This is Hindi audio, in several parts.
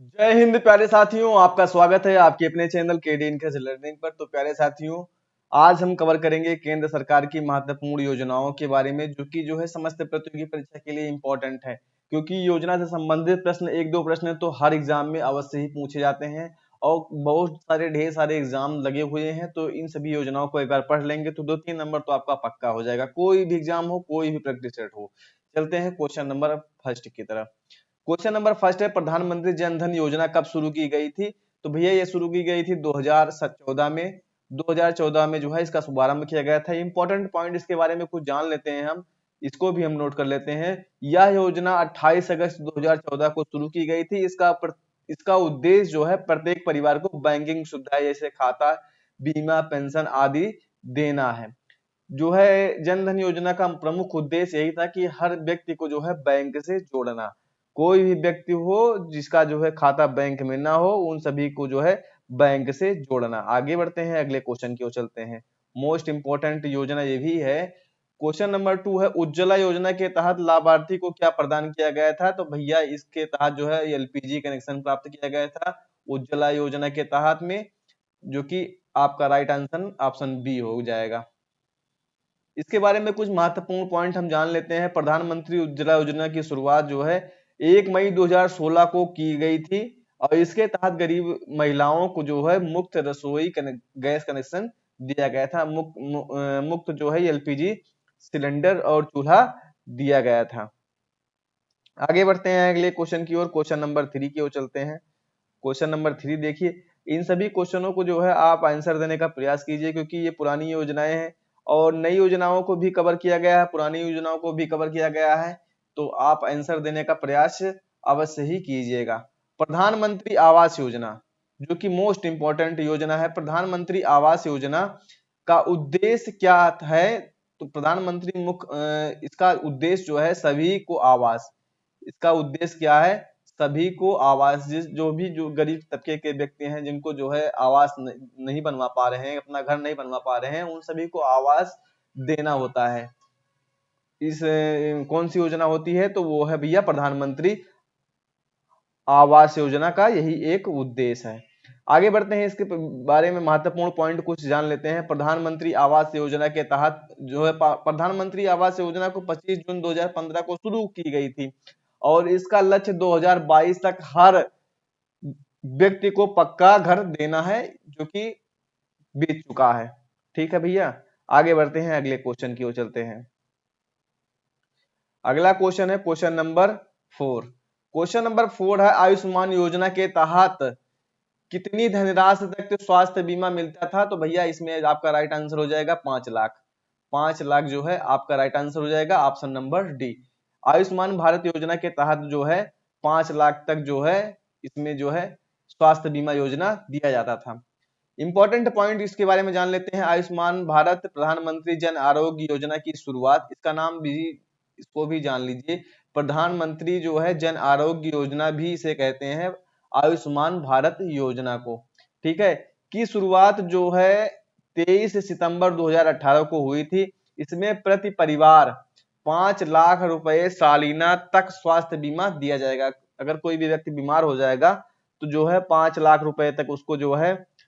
जय हिंद प्यारे साथियों, आपका स्वागत है आपके अपने चैनल केडी इनकरेज लर्निंग पर। तो प्यारे साथियों, आज हम कवर करेंगे केंद्र सरकार की महत्वपूर्ण योजनाओं के बारे में, जो कि समस्त प्रतियोगी परीक्षा के लिए इंपॉर्टेंट है। क्योंकि योजना से संबंधित प्रश्न, एक दो प्रश्न तो हर एग्जाम में अवश्य ही पूछे जाते हैं और बहुत सारे ढेर सारे एग्जाम लगे हुए हैं। तो इन सभी योजनाओं को एक बार पढ़ लेंगे तो 2-3 नंबर तो आपका पक्का हो जाएगा, कोई भी एग्जाम हो, कोई भी प्रैक्टिस सेट हो। चलते हैं क्वेश्चन नंबर फर्स्ट की तरफ। क्वेश्चन नंबर फर्स्ट है, प्रधानमंत्री जन धन योजना कब शुरू की गई थी? तो भैया ये शुरू की गई थी 2014 में। 2014 में इसका शुभारंभ किया गया था। इंपॉर्टेंट पॉइंट इसके बारे में कुछ जान लेते हैं हम, इसको भी हम नोट कर लेते हैं। यह योजना 28 अगस्त 2014 को शुरू की गई थी। इसका उद्देश्य प्रत्येक परिवार को बैंकिंग सुविधाएं जैसे खाता, बीमा, पेंशन आदि देना है। जन धन योजना का प्रमुख उद्देश्य यही था कि हर व्यक्ति को बैंक से जोड़ना। कोई भी व्यक्ति हो जिसका खाता बैंक में ना हो, उन सभी को बैंक से जोड़ना। आगे बढ़ते हैं, अगले क्वेश्चन की ओर चलते हैं। मोस्ट इंपोर्टेंट योजना ये भी है। क्वेश्चन नंबर 2 है, उज्ज्वला योजना के तहत लाभार्थी को क्या प्रदान किया गया था? तो भैया इसके तहत एलपीजी कनेक्शन प्राप्त किया गया था उज्ज्वला योजना के तहत में, जो कि आपका राइट आंसर ऑप्शन बी हो जाएगा। इसके बारे में कुछ महत्वपूर्ण पॉइंट हम जान लेते हैं। प्रधानमंत्री उज्ज्वला योजना की शुरुआत 1 मई 2016 को की गई थी और इसके तहत गरीब महिलाओं को मुफ्त रसोई गैस कनेक्शन दिया गया था। मुफ्त एलपीजी सिलेंडर और चूल्हा दिया गया था। आगे बढ़ते हैं अगले क्वेश्चन की ओर। क्वेश्चन नंबर 3 की ओर चलते हैं। क्वेश्चन नंबर 3 देखिए, इन सभी क्वेश्चनों को आप आंसर देने का प्रयास कीजिए, क्योंकि ये पुरानी योजनाएं हैं और नई योजनाओं को भी कवर किया गया है, पुरानी योजनाओं को भी कवर किया गया है। तो आप आंसर देने का प्रयास अवश्य ही कीजिएगा। प्रधानमंत्री आवास योजना, जो कि मोस्ट इंपॉर्टेंट योजना है। प्रधानमंत्री आवास योजना का उद्देश्य क्या है? तो प्रधानमंत्री इसका उद्देश्य सभी को आवास। इसका उद्देश्य क्या है? सभी को आवास। जो गरीब तबके के व्यक्ति हैं, जिनको आवास नहीं बनवा पा रहे हैं, अपना घर नहीं बनवा पा रहे हैं, उन सभी को आवास देना होता है। इस कौन सी योजना होती है? तो वो है भैया प्रधानमंत्री आवास योजना का यही एक उद्देश्य है। आगे बढ़ते हैं, इसके बारे में महत्वपूर्ण पॉइंट कुछ जान लेते हैं। प्रधानमंत्री आवास योजना के तहत प्रधानमंत्री आवास योजना को 25 जून 2015 को शुरू की गई थी और इसका लक्ष्य 2022 तक हर व्यक्ति को पक्का घर देना है, जो कि बीत चुका है। ठीक है भैया, आगे बढ़ते हैं, अगले क्वेश्चन की ओर चलते हैं। अगला क्वेश्चन है क्वेश्चन नंबर 4। क्वेश्चन नंबर 4 है, आयुष्मान योजना के तहत कितनी धनराशि तक स्वास्थ्य बीमा मिलता था? तो भैया इसमें आपका राइट आंसर हो जाएगा 5 लाख। 5 लाख आपका राइट आंसर हो जाएगा, option number D. Ayushman Bharat योजना के तहत 5 लाख तक इसमें स्वास्थ्य बीमा योजना दिया जाता था। इंपॉर्टेंट पॉइंट इसके बारे में जान लेते हैं। आयुष्मान भारत प्रधानमंत्री जन आरोग्य योजना की शुरुआत, इसका नाम भी, इसको भी जान लीजिए। प्रधानमंत्री जन आरोग्य योजना भी इसे कहते हैं, आयुष्मान भारत योजना को। ठीक है, की शुरुआत 23 सितंबर 2018 को हुई थी। इसमें प्रति परिवार 5 लाख रुपए सालाना तक स्वास्थ्य बीमा दिया जाएगा। अगर कोई भी व्यक्ति बीमार हो जाएगा तो 5 लाख रुपए तक उसको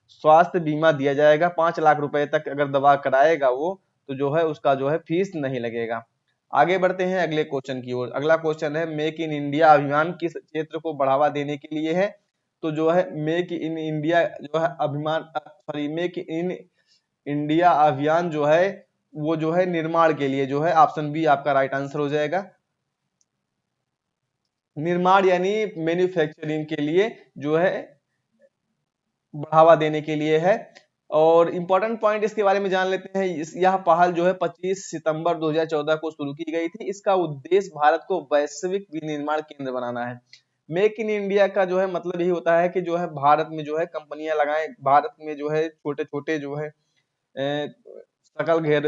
स्वास्थ्य बीमा दिया जाएगा। 5 लाख रुपए तक अगर दवा कराएगा वो, तो उसका फीस नहीं लगेगा। आगे बढ़ते हैं अगले क्वेश्चन की ओर। अगला क्वेश्चन है, मेक इन इंडिया अभियान किस क्षेत्र को बढ़ावा देने के लिए है? तो make in India make in India अभियान वो निर्माण के लिए ऑप्शन बी आपका राइट आंसर हो जाएगा। निर्माण यानी मैन्युफैक्चरिंग के लिए बढ़ावा देने के लिए है। और इंपॉर्टेंट पॉइंट इसके बारे में जान लेते हैं। यह पहल 25 सितंबर 2014 को शुरू की गई थी। इसका उद्देश्य भारत को वैश्विक विनिर्माण केंद्र बनाना है। मेक इन इंडिया का मतलब यही होता है कि भारत में कंपनियां लगाएं, भारत में छोटे छोटे सकल घेर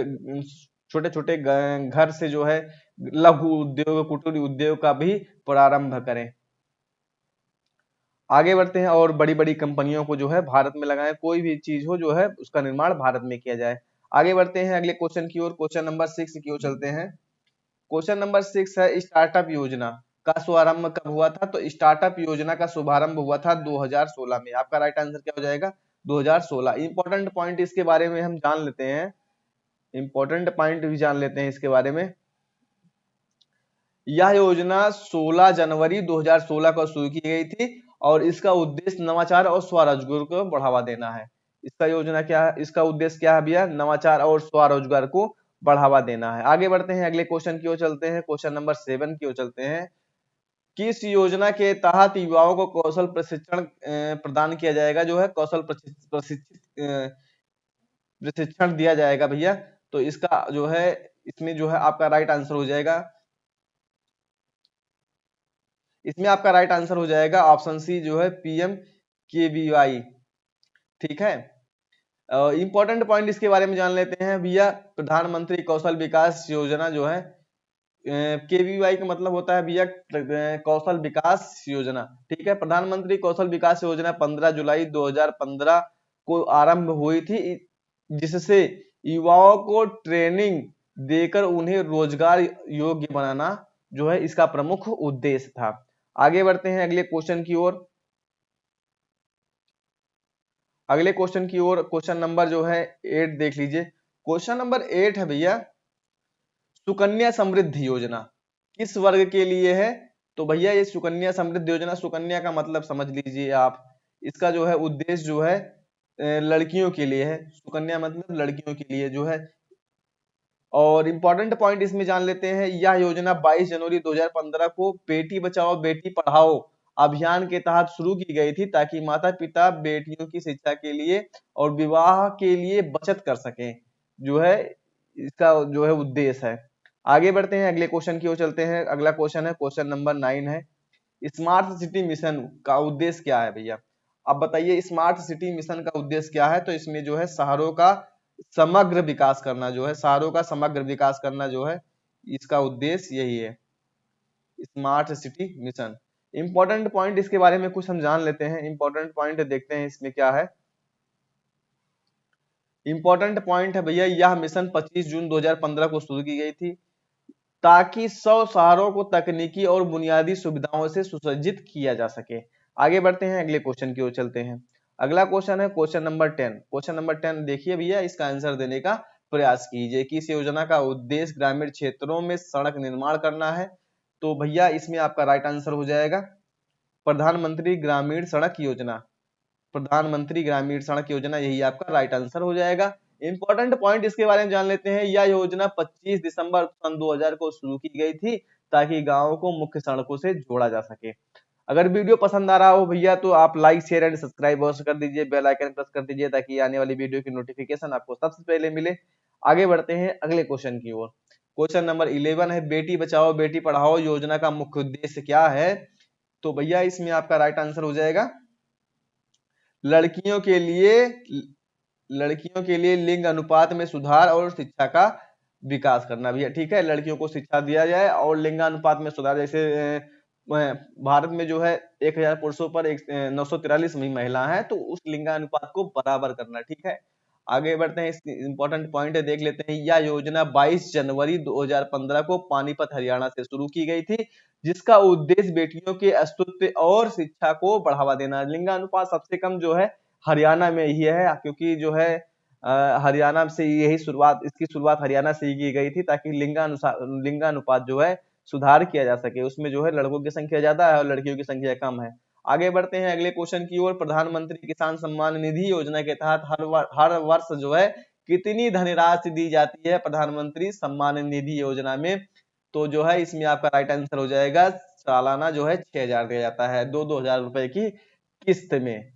छोटे छोटे घर से लघु उद्योग, कुटीर उद्योग का भी प्रारंभ करें। आगे बढ़ते हैं और बड़ी बड़ी कंपनियों को भारत में लगाएं, कोई भी चीज हो उसका निर्माण भारत में किया जाए। आगे बढ़ते हैं अगले क्वेश्चन की ओर। क्वेश्चन नंबर 6 की ओर चलते हैं। क्वेश्चन नंबर 6 है, स्टार्टअप योजना। का शुभारंभ कब हुआ था? तो स्टार्टअप योजना का शुभारंभ हुआ था 2016 में। आपका राइट आंसर क्या हो जाएगा? 2016। इंपॉर्टेंट पॉइंट इसके बारे में हम जान लेते हैं, इंपॉर्टेंट पॉइंट भी जान लेते हैं इसके बारे में। यह योजना 16 जनवरी 2016 को शुरू की गई थी और इसका उद्देश्य नवाचार और स्वरोजगार को बढ़ावा देना है। इसका योजना क्या है? इसका उद्देश्य क्या है भैया? नवाचार और स्वरोजगार को बढ़ावा देना है। आगे बढ़ते हैं, अगले क्वेश्चन की ओर चलते हैं, क्वेश्चन नंबर 7 की ओर चलते हैं। किस योजना के तहत युवाओं को कौशल प्रशिक्षण प्रदान किया जाएगा? जो है कौशल प्रशिक्षण दिया जाएगा भैया। तो इसका जो है, इसमें जो है आपका राइट आंसर हो जाएगा, इसमें आपका राइट आंसर हो जाएगा ऑप्शन सी, जो है PMKVY। ठीक है, इंपॉर्टेंट पॉइंट इसके बारे में जान लेते हैं भैया। प्रधानमंत्री कौशल विकास योजना जो है, KVY का मतलब होता है भैया कौशल विकास योजना। ठीक है, प्रधानमंत्री कौशल विकास योजना 15 जुलाई 2015 को आरंभ हुई थी, जिससे युवाओं को ट्रेनिंग देकर उन्हें रोजगार योग्य बनाना जो है इसका प्रमुख उद्देश्य था। आगे बढ़ते हैं अगले क्वेश्चन की ओर, अगले क्वेश्चन की ओर। क्वेश्चन नंबर जो है 8 देख लीजिए। क्वेश्चन नंबर 8 है भैया, सुकन्या समृद्धि योजना किस वर्ग के लिए है? तो भैया ये सुकन्या समृद्धि योजना, सुकन्या का मतलब समझ लीजिए आप, इसका जो है उद्देश्य जो है लड़कियों के लिए है। सुकन्या मतलब लड़कियों के लिए जो है। और इंपॉर्टेंट पॉइंट इसमें जान लेते हैं, यह योजना 22 जनवरी 2015 को बेटी बचाओ बेटी पढ़ाओ अभियान के तहत शुरू की गई थी, ताकि माता पिता बेटियों की शिक्षा के लिए और विवाह के लिए बचत कर सकें, जो है इसका जो है उद्देश्य है। आगे बढ़ते हैं, अगले क्वेश्चन की ओर चलते हैं। अगला क्वेश्चन है क्वेश्चन नंबर 9 है, स्मार्ट सिटी मिशन का उद्देश्य क्या है भैया? अब बताइए स्मार्ट सिटी मिशन का उद्देश्य क्या है? तो इसमें जो है शहरों का समग्र विकास करना, जो है शहरों का समग्र विकास करना जो है इसका उद्देश्य यही है, smart city mission. Important point इसके बारे में कुछ हम जान लेते हैं, इंपॉर्टेंट पॉइंट देखते हैं इसमें क्या है। इंपॉर्टेंट पॉइंट है भैया, यह मिशन 25 जून 2015 को शुरू की गई थी, ताकि 100 शहरों को तकनीकी और बुनियादी सुविधाओं से सुसज्जित किया जा सके। आगे बढ़ते हैं, अगले क्वेश्चन की ओर चलते हैं। अगला क्वेश्चन है क्वेश्चन नंबर 10। क्वेश्चन नंबर 10 देखिए भैया, इसका आंसर देने का प्रयास कीजिए कि इस योजना का उद्देश्य ग्रामीण क्षेत्रों में सड़क निर्माण करना है। तो भैया इसमें आपका राइट आंसर हो जाएगा प्रधानमंत्री ग्रामीण सड़क योजना, प्रधानमंत्री ग्रामीण सड़क योजना, यही आपका राइट आंसर हो जाएगा। इंपॉर्टेंट पॉइंट इसके बारे में जान लेते हैं, यह योजना 25 दिसंबर सन 2000 को शुरू की गई थी, ताकि गांवों को मुख्य सड़कों से जोड़ा जा सके। अगर वीडियो पसंद आ रहा हो भैया तो आप लाइक शेयर एंड सब्सक्राइब अवश्य कर दीजिए, बेल आइकन प्रेस कर दीजिए, ताकि आने वाली वीडियो की नोटिफिकेशन आपको सबसे पहले मिले। आगे बढ़ते हैं अगले क्वेश्चन की ओर। क्वेश्चन नंबर 11 है, बेटी बचाओ बेटी पढ़ाओ योजना का मुख्य उद्देश्य क्या है? तो भैया इसमें आपका राइट आंसर हो जाएगा लड़कियों के लिए, लड़कियों के लिए लिंग अनुपात में सुधार और शिक्षा का विकास करना भैया। ठीक है, लड़कियों को शिक्षा दिया जाए और लिंगानुपात में सुधार, जैसे भारत में जो है 1000 पुरुषों पर 943 महिला है, तो उस लिंगानुपात को बराबर करना। ठीक है, आगे बढ़ते हैं, इंपॉर्टेंट पॉइंट है देख लेते हैं। यह योजना 22 जनवरी 2015 को पानीपत हरियाणा से शुरू की गई थी, जिसका उद्देश्य बेटियों के अस्तित्व और शिक्षा को बढ़ावा देना। लिंगानुपात सबसे कम जो है हरियाणा में ही है, क्योंकि जो है हरियाणा से यही शुरुआत, इसकी शुरुआत हरियाणा से ही की गई थी, ताकि लिंगानुपात जो है सुधार किया जा सके। उसमें जो है लड़कों की संख्या ज्यादा है और लड़कियों की संख्या कम है। आगे बढ़ते हैं अगले क्वेश्चन की ओर। प्रधानमंत्री किसान सम्मान निधि योजना के तहत हर वर्ष जो है कितनी धनराशि दी जाती है प्रधानमंत्री सम्मान निधि योजना में? तो जो है इसमें आपका राइट आंसर हो जाएगा सालाना जो है 6000 दिया जाता है, 2-2 हजार रुपए की किस्त में।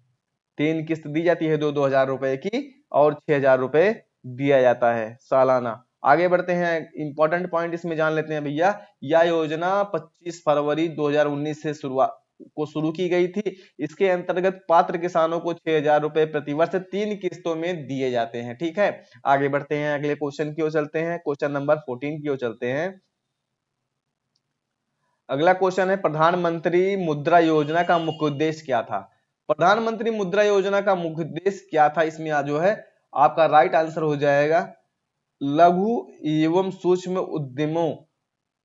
3 किस्त दी जाती है 2-2 हजार रुपए की और 6000 रुपए दिया जाता है सालाना। आगे बढ़ते हैं, इंपॉर्टेंट पॉइंट इसमें जान लेते हैं भैया। यह योजना 25 फरवरी 2019 से शुरू की गई थी। इसके अंतर्गत पात्र किसानों को 6000 रुपए प्रतिवर्ष 3 किस्तों में दिए जाते हैं। ठीक है, आगे बढ़ते हैं अगले क्वेश्चन की ओर चलते हैं, क्वेश्चन नंबर 14 की ओर चलते हैं। अगला क्वेश्चन है, प्रधानमंत्री मुद्रा योजना का मुख्य उद्देश्य क्या था? प्रधानमंत्री मुद्रा योजना का मुख्य उद्देश्य क्या था? इसमें जो है आपका राइट आंसर हो जाएगा लघु एवं सूक्ष्म उद्यमों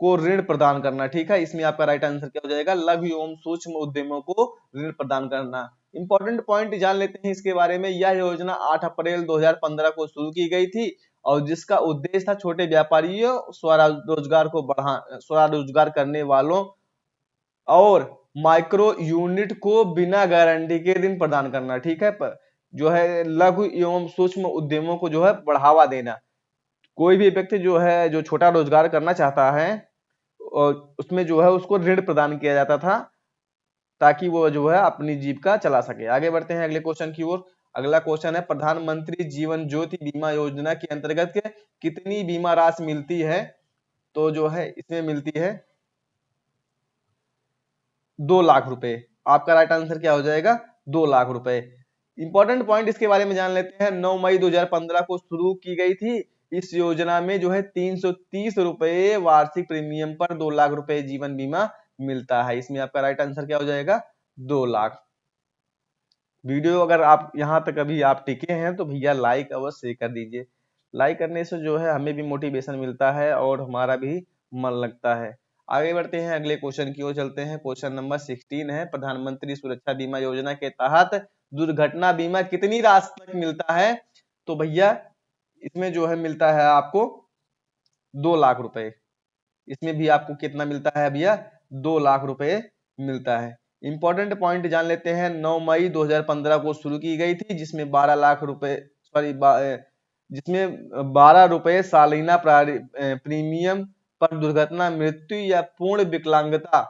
को ऋण प्रदान करना। ठीक है, इसमें आपका राइट आंसर क्या हो जाएगा, लघु एवं सूक्ष्म उद्यमों को ऋण प्रदान करना। इंपॉर्टेंट पॉइंट जान लेते हैं इसके बारे में। यह योजना 8 अप्रैल 2015 को शुरू की गई थी और जिसका उद्देश्य था छोटे व्यापारियों, स्वरोजगार को स्वरोजगार करने वालों और माइक्रो यूनिट को बिना गारंटी के ऋण प्रदान करना। ठीक है, जो है लघु एवं सूक्ष्म उद्यमों को जो है बढ़ावा देना। कोई भी व्यक्ति जो है जो छोटा रोजगार करना चाहता है और उसमें जो है उसको ऋण प्रदान किया जाता था ताकि वो जो है अपनी जीविका चला सके। आगे बढ़ते हैं अगले क्वेश्चन की ओर। अगला क्वेश्चन है, प्रधानमंत्री जीवन ज्योति बीमा योजना के अंतर्गत के कितनी बीमा राशि मिलती है? तो जो है इसमें मिलती है 2 लाख रुपए। आपका राइट आंसर क्या हो जाएगा, 2 लाख रुपए। इंपॉर्टेंट पॉइंट इसके बारे में जान लेते हैं। 9 मई 2015 को शुरू की गई थी। इस योजना में जो है 330 रुपए वार्षिक प्रीमियम पर 2 लाख रुपए जीवन बीमा मिलता है। इसमें आपका राइट आंसर क्या हो जाएगा, 2 लाख। वीडियो अगर आप यहां तक अभी आप टिके हैं तो भैया लाइक अवश्य कर दीजिए। लाइक करने से जो है हमें भी मोटिवेशन मिलता है और हमारा भी मन लगता है। आगे बढ़ते हैं अगले क्वेश्चन की ओर चलते हैं। क्वेश्चन नंबर 16 है, प्रधानमंत्री सुरक्षा बीमा योजना के तहत दुर्घटना बीमा कितनी राशि तक मिलता है? तो भैया इसमें जो है मिलता है आपको 2 लाख रुपए। इसमें भी आपको कितना मिलता है भैया, 2 लाख रुपए मिलता है। इंपॉर्टेंट पॉइंट जान लेते हैं। 9 मई 2015 को शुरू की गई थी जिसमें 12 लाख रुपए जिसमें 12 रुपए सालाना प्रीमियम पर दुर्घटना मृत्यु या पूर्ण विकलांगता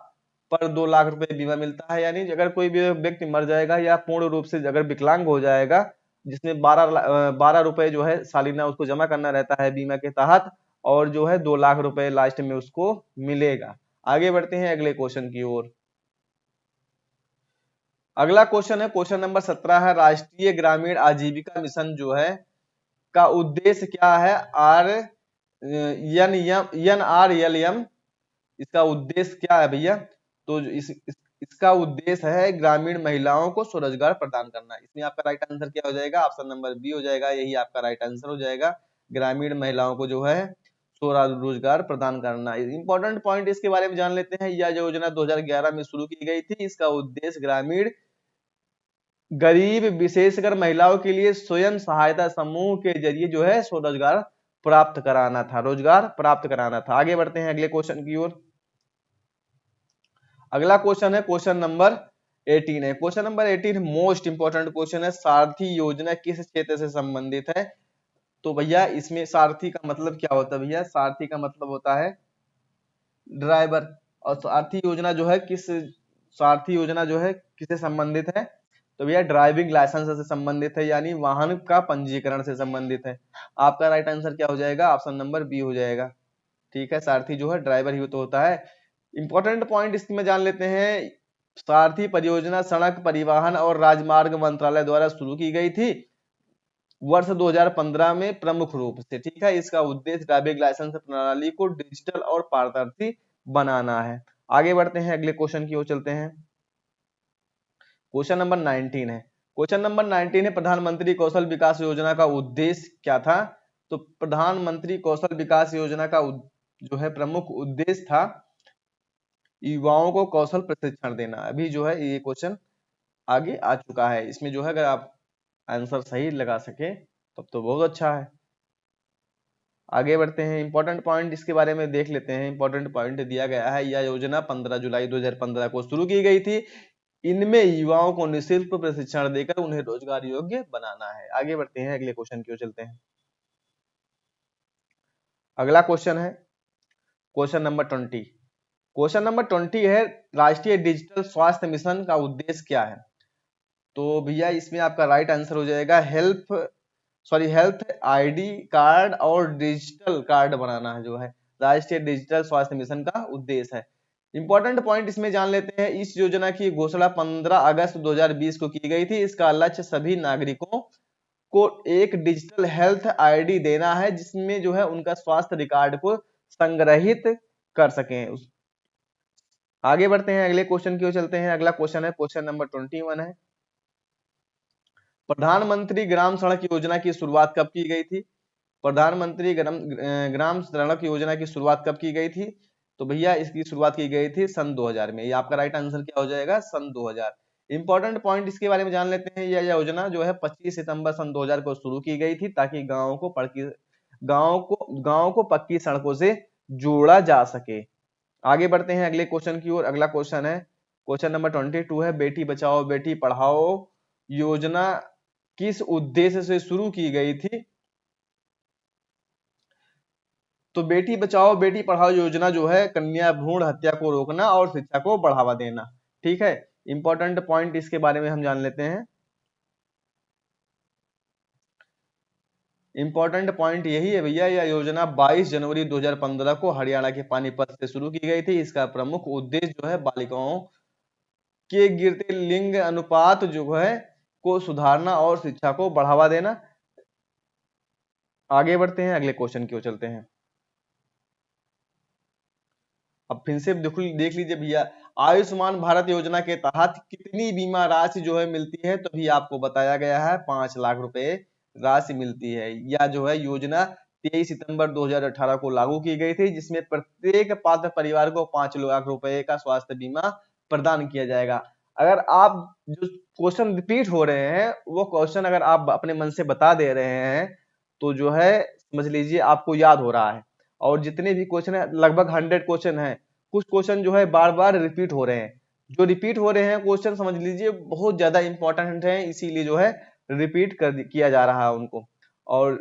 पर 2 लाख रुपए बीमा मिलता है। यानी अगर कोई भी व्यक्ति मर जाएगा या पूर्ण रूप से अगर विकलांग हो जाएगा, जिसमें 12 रुपए जो है सालाना उसको जमा करना रहता है बीमा के तहत और जो है 2 लाख रुपए लास्ट में उसको मिलेगा। आगे बढ़ते हैं अगले क्वेश्चन की ओर। अगला क्वेश्चन है, क्वेश्चन नंबर 17 है, राष्ट्रीय ग्रामीण आजीविका मिशन जो है का उद्देश्य क्या है? NRLM इसका उद्देश्य क्या है भैया? तो इसका उद्देश्य है ग्रामीण महिलाओं को स्वरोजगार प्रदान करना। इसमें आपका राइट आंसर क्या हो जाएगा, ऑप्शन नंबर बी हो जाएगा। यही आपका राइट आंसर हो जाएगा, ग्रामीण महिलाओं को जो है स्वरोजगार प्रदान करना। इंपॉर्टेंट पॉइंट इसके बारे में जान लेते हैं। यह योजना 2011 में शुरू की गई थी। इसका उद्देश्य ग्रामीण गरीब विशेषकर महिलाओं के लिए स्वयं सहायता समूह के जरिए जो है स्वरोजगार प्राप्त कराना था, रोजगार प्राप्त कराना था। आगे बढ़ते हैं अगले क्वेश्चन की ओर। अगला क्वेश्चन है क्वेश्चन नंबर 18 है। Question number 18 most important question है, सारथी योजना किस क्षेत्र से संबंधित है? तो भैया इसमें सारथी का मतलब क्या होता है भैया? सारथी का मतलब होता है ड्राइवर। और सारथी योजना जो है किससे संबंधित है? तो भैया ड्राइविंग लाइसेंस से संबंधित है, यानी वाहन का पंजीकरण से संबंधित है। आपका राइट आंसर क्या हो जाएगा, ऑप्शन नंबर बी हो जाएगा। ठीक है, सारथी जो है ड्राइवर ही तो होता है। इंपॉर्टेंट पॉइंट इसमें जान लेते हैं। सारथी परियोजना सड़क परिवहन और राजमार्ग मंत्रालय द्वारा शुरू की गई थी वर्ष 2015 में प्रमुख रूप से। ठीक है, इसका उद्देश्य ड्राइविंग लाइसेंस प्रणाली को डिजिटल और पारदर्शी बनाना है। आगे बढ़ते हैं अगले क्वेश्चन की ओर चलते हैं। क्वेश्चन नंबर 19 है। क्वेश्चन नंबर 19 है, प्रधानमंत्री कौशल विकास योजना का उद्देश्य क्या था? तो प्रधानमंत्री कौशल विकास योजना का जो है प्रमुख उद्देश्य था युवाओं को कौशल प्रशिक्षण देना। अभी जो है ये क्वेश्चन आगे आ चुका है। इसमें जो है अगर आप आंसर सही लगा सके तब तो बहुत अच्छा है। आगे बढ़ते हैं, इंपॉर्टेंट पॉइंट इसके बारे में देख लेते हैं। इंपॉर्टेंट पॉइंट दिया गया है, यह योजना 15 जुलाई 2015 को शुरू की गई थी। इनमें युवाओं को निःशुल्क प्रशिक्षण देकर उन्हें रोजगार योग्य बनाना है। आगे बढ़ते हैं अगले क्वेश्चन की ओर चलते हैं। अगला क्वेश्चन है क्वेश्चन नंबर 20। क्वेश्चन नंबर 20 है, राष्ट्रीय डिजिटल स्वास्थ्य मिशन का उद्देश्य क्या है? तो भैया इसमें आपका राइट आंसर हो जाएगा हेल्थ आईडी कार्ड और डिजिटल कार्ड बनाना है, जो है राष्ट्रीय डिजिटल स्वास्थ्य मिशन का उद्देश्य है। इंपॉर्टेंट पॉइंट इसमें जान लेते हैं। इस योजना की घोषणा 15 अगस्त 2020 को की गई थी। इसका लक्ष्य सभी नागरिकों को एक डिजिटल हेल्थ आईडी देना है जिसमें जो है उनका स्वास्थ्य रिकॉर्ड को संग्रहित कर सकें। आगे बढ़ते हैं अगले क्वेश्चन की ओर चलते हैं। अगला क्वेश्चन है क्वेश्चन नंबर 21 है, प्रधानमंत्री ग्राम सड़क योजना की शुरुआत कब की गई थी? प्रधानमंत्री ग्राम सड़क योजना की शुरुआत कब की गई थी? तो भैया इसकी शुरुआत की गई थी सन 2000 में। ये आपका राइट आंसर क्या हो जाएगा, सन 2000। इंपॉर्टेंट पॉइंट इसके बारे में जान लेते हैं। यह योजना जो है 25 सितंबर सन 2000 को शुरू की गई थी, ताकि गांव को पक्की सड़कों से जोड़ा जा सके। आगे बढ़ते हैं अगले क्वेश्चन की ओर। अगला क्वेश्चन है, क्वेश्चन नंबर 22 है, बेटी बचाओ बेटी पढ़ाओ योजना किस उद्देश्य से शुरू की गई थी? तो बेटी बचाओ बेटी पढ़ाओ योजना जो है कन्या भ्रूण हत्या को रोकना और शिक्षा को बढ़ावा देना। ठीक है, इंपॉर्टेंट पॉइंट इसके बारे में हम जान लेते हैं। इंपॉर्टेंट पॉइंट यही है भैया, यह योजना 22 जनवरी 2015 को हरियाणा के पानीपत से शुरू की गई थी। इसका प्रमुख उद्देश्य जो है बालिकाओं के गिरते लिंग अनुपात जो है को सुधारना और शिक्षा को बढ़ावा देना। आगे बढ़ते हैं अगले क्वेश्चन की ओर चलते हैं। अब फिर से देख लीजिए भैया, आयुष्मान भारत योजना के तहत कितनी बीमा राशि जो है मिलती है? तो भी आपको बताया गया है 5 लाख रुपए राशि मिलती है। यह जो है योजना 23 सितंबर 2018 को लागू की गई थी, जिसमें प्रत्येक पात्र परिवार को 5 लाख रुपए का स्वास्थ्य बीमा प्रदान किया जाएगा। अगर आप जो क्वेश्चन रिपीट हो रहे हैं वो क्वेश्चन अगर आप अपने मन से बता दे रहे हैं तो जो है समझ लीजिए आपको याद हो रहा है। और जितने भी क्वेश्चन है लगभग 100 क्वेश्चन है, कुछ क्वेश्चन जो है बार बार रिपीट हो रहे हैं। जो रिपीट हो रहे हैं क्वेश्चन समझ लीजिए बहुत ज्यादा इंपॉर्टेंट है, इसीलिए जो है रिपीट किया जा रहा है उनको। और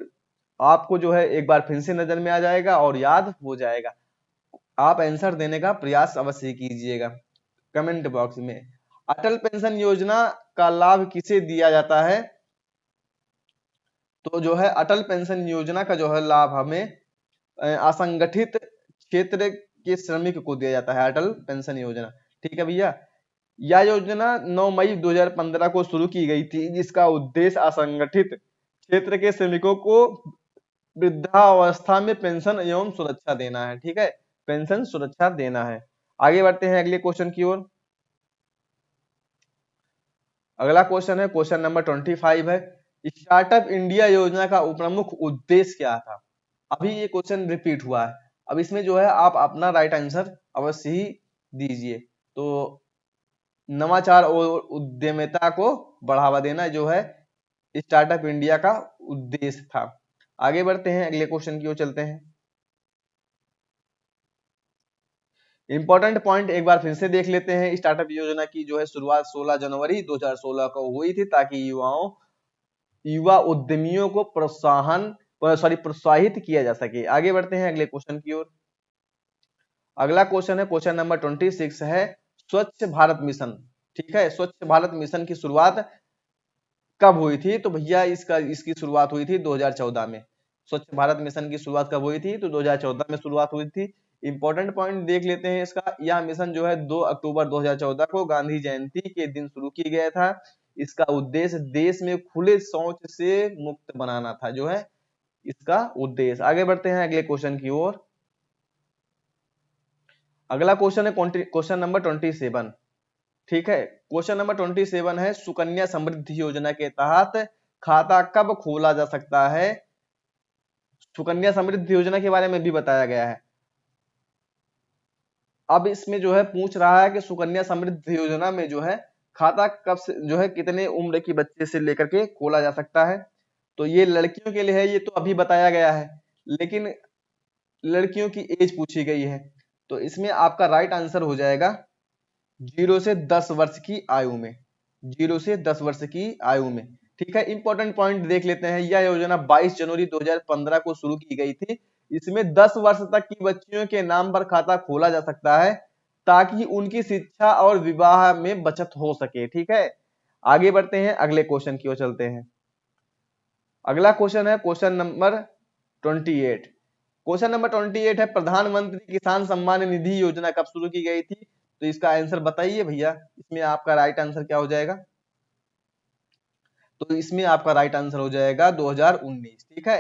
आपको जो है एक बार फिर से नजर में आ जाएगा और याद हो जाएगा। आप आंसर देने का प्रयास अवश्य कीजिएगा कमेंट बॉक्स में। अटल पेंशन योजना का लाभ किसे दिया जाता है? तो जो है अटल पेंशन योजना का जो है लाभ हमें असंगठित क्षेत्र के श्रमिक को दिया जाता है, अटल पेंशन योजना। ठीक है भैया, यह योजना 9 मई 2015 को शुरू की गई थी, जिसका उद्देश्य असंगठित क्षेत्र के श्रमिकों को वृद्धावस्था में पेंशन एवं सुरक्षा देना है। ठीक है, पेंशन सुरक्षा देना है। आगे बढ़ते हैं अगले क्वेश्चन की ओर। अगला क्वेश्चन है क्वेश्चन नंबर 25 है, स्टार्टअप इंडिया योजना का प्रमुख उद्देश्य क्या था? अभी ये क्वेश्चन रिपीट हुआ है। अब इसमें जो है आप अपना राइट आंसर अवश्य ही दीजिए। तो नवाचार और उद्यमिता को बढ़ावा देना जो है स्टार्टअप इंडिया का उद्देश्य था। आगे बढ़ते हैं अगले क्वेश्चन की ओर चलते हैं। इंपॉर्टेंट पॉइंट एक बार फिर से देख लेते हैं। स्टार्टअप योजना की जो है शुरुआत 16 जनवरी 2016 को हुई थी, ताकि युवा उद्यमियों को प्रोत्साहित किया जा सके। आगे बढ़ते हैं अगले क्वेश्चन की ओर। अगला क्वेश्चन है क्वेश्चन नंबर 26 है, स्वच्छ भारत मिशन। ठीक है, स्वच्छ भारत मिशन की शुरुआत कब हुई थी? तो भैया इसकी शुरुआत हुई थी 2014 में। स्वच्छ भारत मिशन की शुरुआत कब हुई थी? तो 2014 में शुरुआत हुई थी। इंपॉर्टेंट पॉइंट देख लेते हैं इसका। यह मिशन जो है 2 अक्टूबर 2014 को गांधी जयंती के दिन शुरू किया गया था। इसका उद्देश्य देश में खुले शौच से मुक्त बनाना था, जो है इसका उद्देश्य। आगे बढ़ते हैं अगले क्वेश्चन की ओर। अगला क्वेश्चन है क्वेश्चन नंबर 27। ठीक है, क्वेश्चन नंबर 27 है, सुकन्या समृद्धि योजना के तहत खाता कब खोला जा सकता है? सुकन्या समृद्धि योजना के बारे में भी बताया गया है। अब इसमें जो है पूछ रहा है कि सुकन्या समृद्धि योजना में जो है खाता कब से जो है कितने उम्र की बच्चे से लेकर के खोला जा सकता है? तो ये लड़कियों के लिए है, ये तो अभी बताया गया है, लेकिन लड़कियों की एज पूछी गई है। तो इसमें आपका राइट आंसर हो जाएगा 0 से 10 वर्ष की आयु में। 0 से 10 वर्ष की आयु में। ठीक है, इंपॉर्टेंट पॉइंट देख लेते हैं। यह योजना 22 जनवरी 2015 को शुरू की गई थी। इसमें 10 वर्ष तक की बच्चियों के नाम पर खाता खोला जा सकता है, ताकि उनकी शिक्षा और विवाह में बचत हो सके। ठीक है, आगे बढ़ते हैं अगले क्वेश्चन की ओर चलते हैं। अगला क्वेश्चन है क्वेश्चन नंबर 28। क्वेश्चन नंबर 28 है, प्रधानमंत्री किसान सम्मान निधि योजना कब शुरू की गई थी? तो इसका आंसर बताइए भैया। इसमें आपका राइट आंसर क्या हो जाएगा? तो इसमें आपका राइट आंसर हो जाएगा 2019। ठीक है,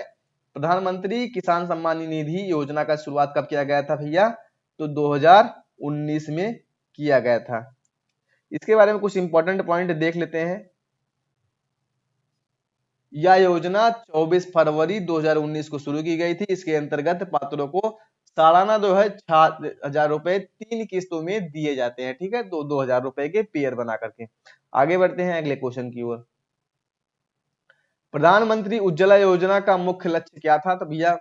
प्रधानमंत्री किसान सम्मान निधि योजना का शुरुआत कब किया गया था भैया? तो 2019 में किया गया था। इसके बारे में कुछ इंपॉर्टेंट पॉइंट देख लेते हैं। यह योजना 24 फरवरी 2019 को शुरू की गई थी। इसके अंतर्गत पात्रों को सालाना जो है 6,000 रुपए 3 किस्तों में दिए जाते हैं, ठीक है, 2,000 रुपए के पेयर बना करके। आगे बढ़ते हैं अगले क्वेश्चन की ओर। प्रधानमंत्री उज्ज्वला योजना का मुख्य लक्ष्य क्या था? तो भैया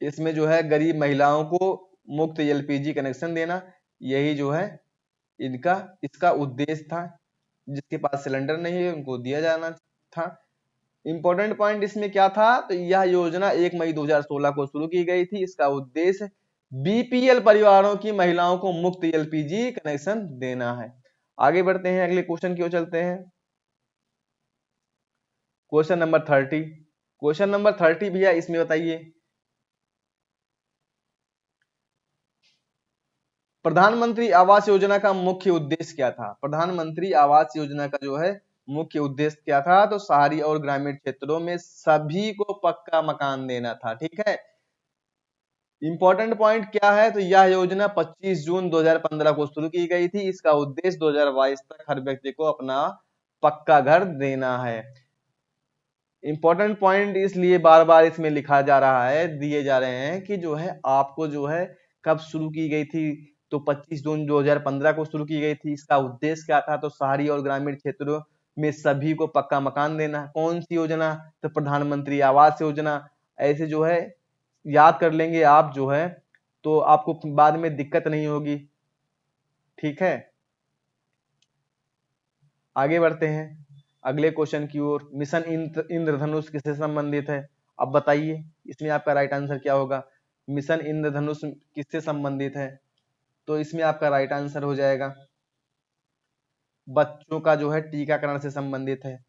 इसमें जो है गरीब महिलाओं को मुफ्त एलपीजी कनेक्शन देना, यही जो है इनका इसका उद्देश्य था। जिसके पास सिलेंडर नहीं है उनको दिया जाना था। इंपॉर्टेंट पॉइंट इसमें क्या था? तो यह योजना 1 मई 2016 को शुरू की गई थी। इसका उद्देश्य बीपीएल परिवारों की महिलाओं को मुफ्त एलपीजी कनेक्शन देना है। आगे बढ़ते हैं अगले क्वेश्चन की ओर चलते हैं। Question number 30। क्वेश्चन नंबर 30 भैया इसमें बताइए, प्रधानमंत्री आवास योजना का मुख्य उद्देश्य क्या था? प्रधानमंत्री आवास योजना का जो है मुख्य उद्देश्य क्या था? तो शहरी और ग्रामीण क्षेत्रों में सभी को पक्का मकान देना था, ठीक है। इंपॉर्टेंट पॉइंट क्या है? तो यह योजना 25 जून 2015 को शुरू की गई थी। इसका उद्देश्य 2022 तक हर व्यक्ति को अपना पक्का घर देना है। इंपॉर्टेंट पॉइंट इसलिए बार बार इसमें लिखा जा रहा है, दिए जा रहे हैं कि जो है आपको जो है कब शुरू की गई थी? तो 25 जून 2015 को शुरू की गई थी। इसका उद्देश्य क्या था? तो शहरी और ग्रामीण क्षेत्रों में सभी को पक्का मकान देना। कौन सी योजना? तो प्रधानमंत्री आवास योजना। ऐसे जो है याद कर लेंगे आप जो है, तो आपको बाद में दिक्कत नहीं होगी, ठीक है। आगे बढ़ते हैं अगले क्वेश्चन की ओर। मिशन इंद्रधनुष किससे संबंधित है? अब बताइए इसमें आपका राइट आंसर क्या होगा? मिशन इंद्रधनुष किससे संबंधित है? तो इसमें आपका राइट आंसर हो जाएगा बच्चों का जो है टीकाकरण से संबंधित है।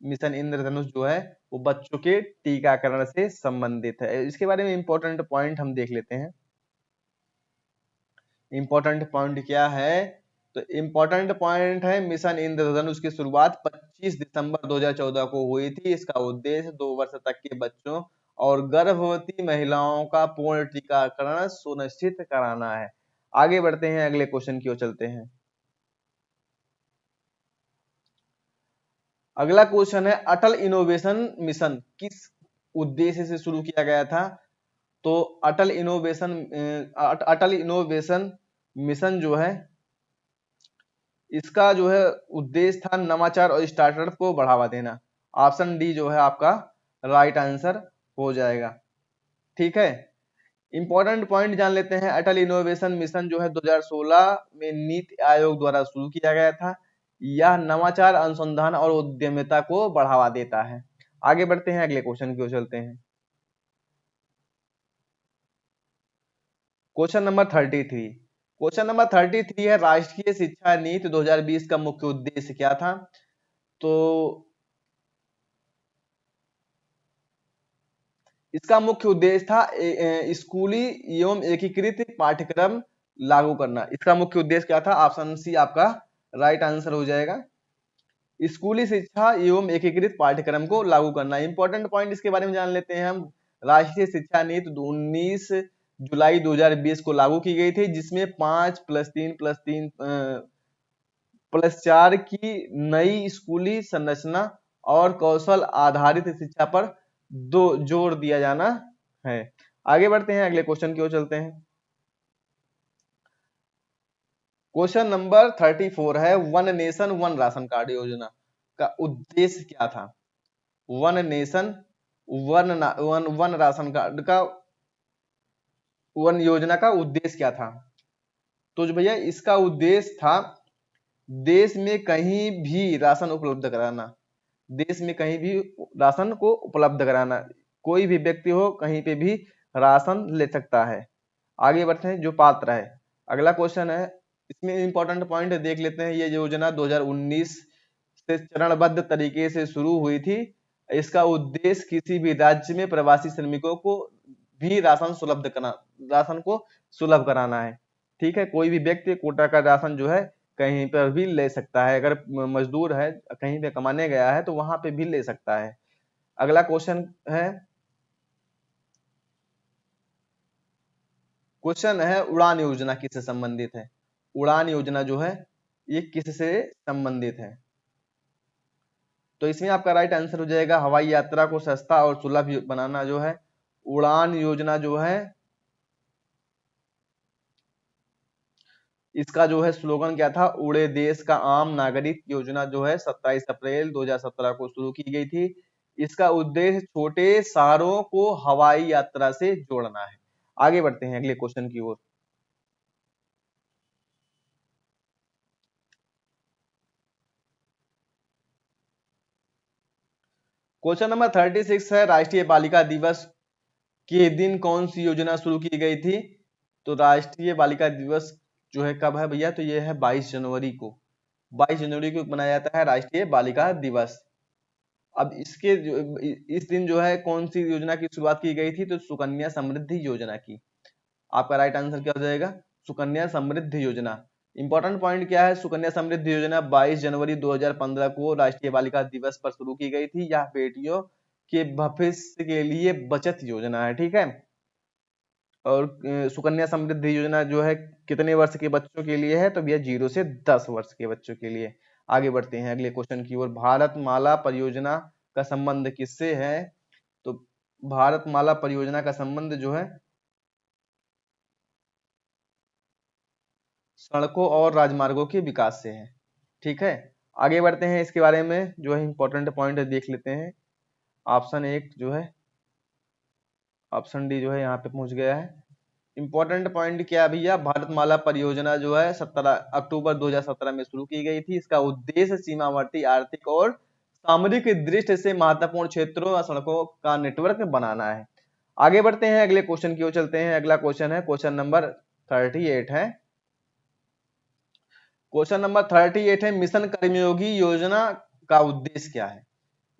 मिशन इंद्रधनुष जो है वो बच्चों के टीकाकरण से संबंधित है। इसके बारे में इंपॉर्टेंट पॉइंट हम देख लेते हैं। इंपॉर्टेंट पॉइंट क्या है? तो इंपॉर्टेंट पॉइंट है मिशन इंद्रधनुष की शुरुआत 25 दिसंबर 2014 को हुई थी। इसका उद्देश्य 2 वर्ष तक के बच्चों और गर्भवती महिलाओं का पूर्ण टीकाकरण सुनिश्चित कराना है। आगे बढ़ते हैं अगले क्वेश्चन की ओर चलते हैं। अगला क्वेश्चन है अटल इनोवेशन मिशन किस उद्देश्य से शुरू किया गया था? तो अटल इनोवेशन मिशन जो है इसका जो है उद्देश्य था नवाचार और स्टार्टअप को बढ़ावा देना। ऑप्शन डी जो है आपका राइट आंसर हो जाएगा, ठीक है। इंपॉर्टेंट पॉइंट जान लेते हैं। अटल इनोवेशन मिशन जो है 2016 में नीति आयोग द्वारा शुरू किया गया था। यह नवाचार अनुसंधान और उद्यमिता को बढ़ावा देता है। आगे बढ़ते हैं अगले क्वेश्चन की ओर चलते हैं। Question number 33। क्वेश्चन नंबर 33 है राष्ट्रीय शिक्षा नीति 2020 का मुख्य उद्देश्य क्या था? तो इसका मुख्य उद्देश्य था स्कूली एवं एकीकृत पाठ्यक्रम लागू करना। इसका मुख्य उद्देश्य क्या था? ऑप्शन सी आपका राइट आंसर हो जाएगा, स्कूली शिक्षा एवं एकीकृत पाठ्यक्रम को लागू करना। इंपॉर्टेंट पॉइंट इसके बारे में जान लेते हैं हम। राष्ट्रीय शिक्षा नीति 19 जुलाई 2020 को लागू की गई थी, जिसमें 5+3+3+4 की नई स्कूली संरचना और कौशल आधारित शिक्षा पर दो जोर दिया जाना है। आगे बढ़ते हैं अगले क्वेश्चन की ओर चलते हैं। क्वेश्चन नंबर 34 है one nation one ration card योजना का उद्देश्य क्या था? One nation one ration card का वन योजना का उद्देश्य क्या था? तो जो भैया इसका उद्देश्य था देश में कहीं भी राशन उपलब्ध कराना। देश में कहीं भी राशन को उपलब्ध कराना। कोई भी व्यक्ति हो कहीं पे भी राशन ले सकता है। आगे बढ़ते हैं जो पात्र है। अगला क्वेश्चन है, इसमें इंपॉर्टेंट पॉइंट देख लेते हैं। ये योजना 2019 से चरणबद्ध तरीके से शुरू हुई थी। इसका उद्देश्य किसी भी राज्य में प्रवासी श्रमिकों को भी राशन को सुलभ कराना है, ठीक है। कोई भी व्यक्ति कोटा का राशन जो है कहीं पर भी ले सकता है। अगर मजदूर है कहीं पे कमाने गया है तो वहां पे भी ले सकता है। अगला क्वेश्चन है उड़ान योजना किससे संबंधित है? उड़ान योजना जो है ये किससे संबंधित है? तो इसमें आपका राइट आंसर हो जाएगा हवाई यात्रा को सस्ता और सुलभ बनाना जो है उड़ान योजना जो है, इसका जो है स्लोगन क्या था, उड़े देश का आम नागरिक योजना जो है 27 अप्रैल 2017 को शुरू की गई थी। इसका उद्देश्य छोटे शहरों को हवाई यात्रा से जोड़ना है। आगे बढ़ते हैं अगले क्वेश्चन की ओर। क्वेश्चन नंबर 36 है, राष्ट्रीय बालिका दिवस के दिन कौन सी योजना शुरू की गई थी? तो राष्ट्रीय बालिका दिवस जो है कब है भैया? तो ये है 22 जनवरी को। 22 जनवरी को मनाया जाता है राष्ट्रीय बालिका दिवस। अब इस दिन जो है कौन सी योजना की शुरुआत की गई थी? तो सुकन्या समृद्धि योजना की। आपका राइट आंसर क्या हो जाएगा? सुकन्या समृद्धि योजना। इंपॉर्टेंट पॉइंट क्या है? सुकन्या समृद्धि योजना 22 जनवरी 2015 को राष्ट्रीय बालिका दिवस पर शुरू की गई थी। यह बेटियों के भविष्य के लिए बचत योजना है, ठीक है। और सुकन्या समृद्धि योजना जो है कितने वर्ष के बच्चों के लिए है? तो भैया 0 से 10 वर्ष के बच्चों के लिए। आगे बढ़ते हैं अगले क्वेश्चन की ओर। भारत माला परियोजना का संबंध किससे है? तो भारत माला परियोजना का संबंध जो है सड़कों और राजमार्गों के विकास से है, ठीक है। आगे बढ़ते हैं, इसके बारे में जो है इंपॉर्टेंट पॉइंट देख लेते हैं। ऑप्शन एक जो है, ऑप्शन डी जो है यहाँ पे पहुंच गया है। इंपॉर्टेंट पॉइंट क्या है भैया? भारतमाला परियोजना जो है 17 अक्टूबर 2017 में शुरू की गई थी। इसका उद्देश्य सीमावर्ती आर्थिक और सामरिक दृष्टि से महत्वपूर्ण क्षेत्रों और सड़कों का नेटवर्क बनाना है। आगे बढ़ते हैं अगले क्वेश्चन की ओर चलते हैं। अगला क्वेश्चन है क्वेश्चन नंबर 38 है। क्वेश्चन नंबर 38 है, मिशन कर्मयोगी योजना का उद्देश्य क्या है?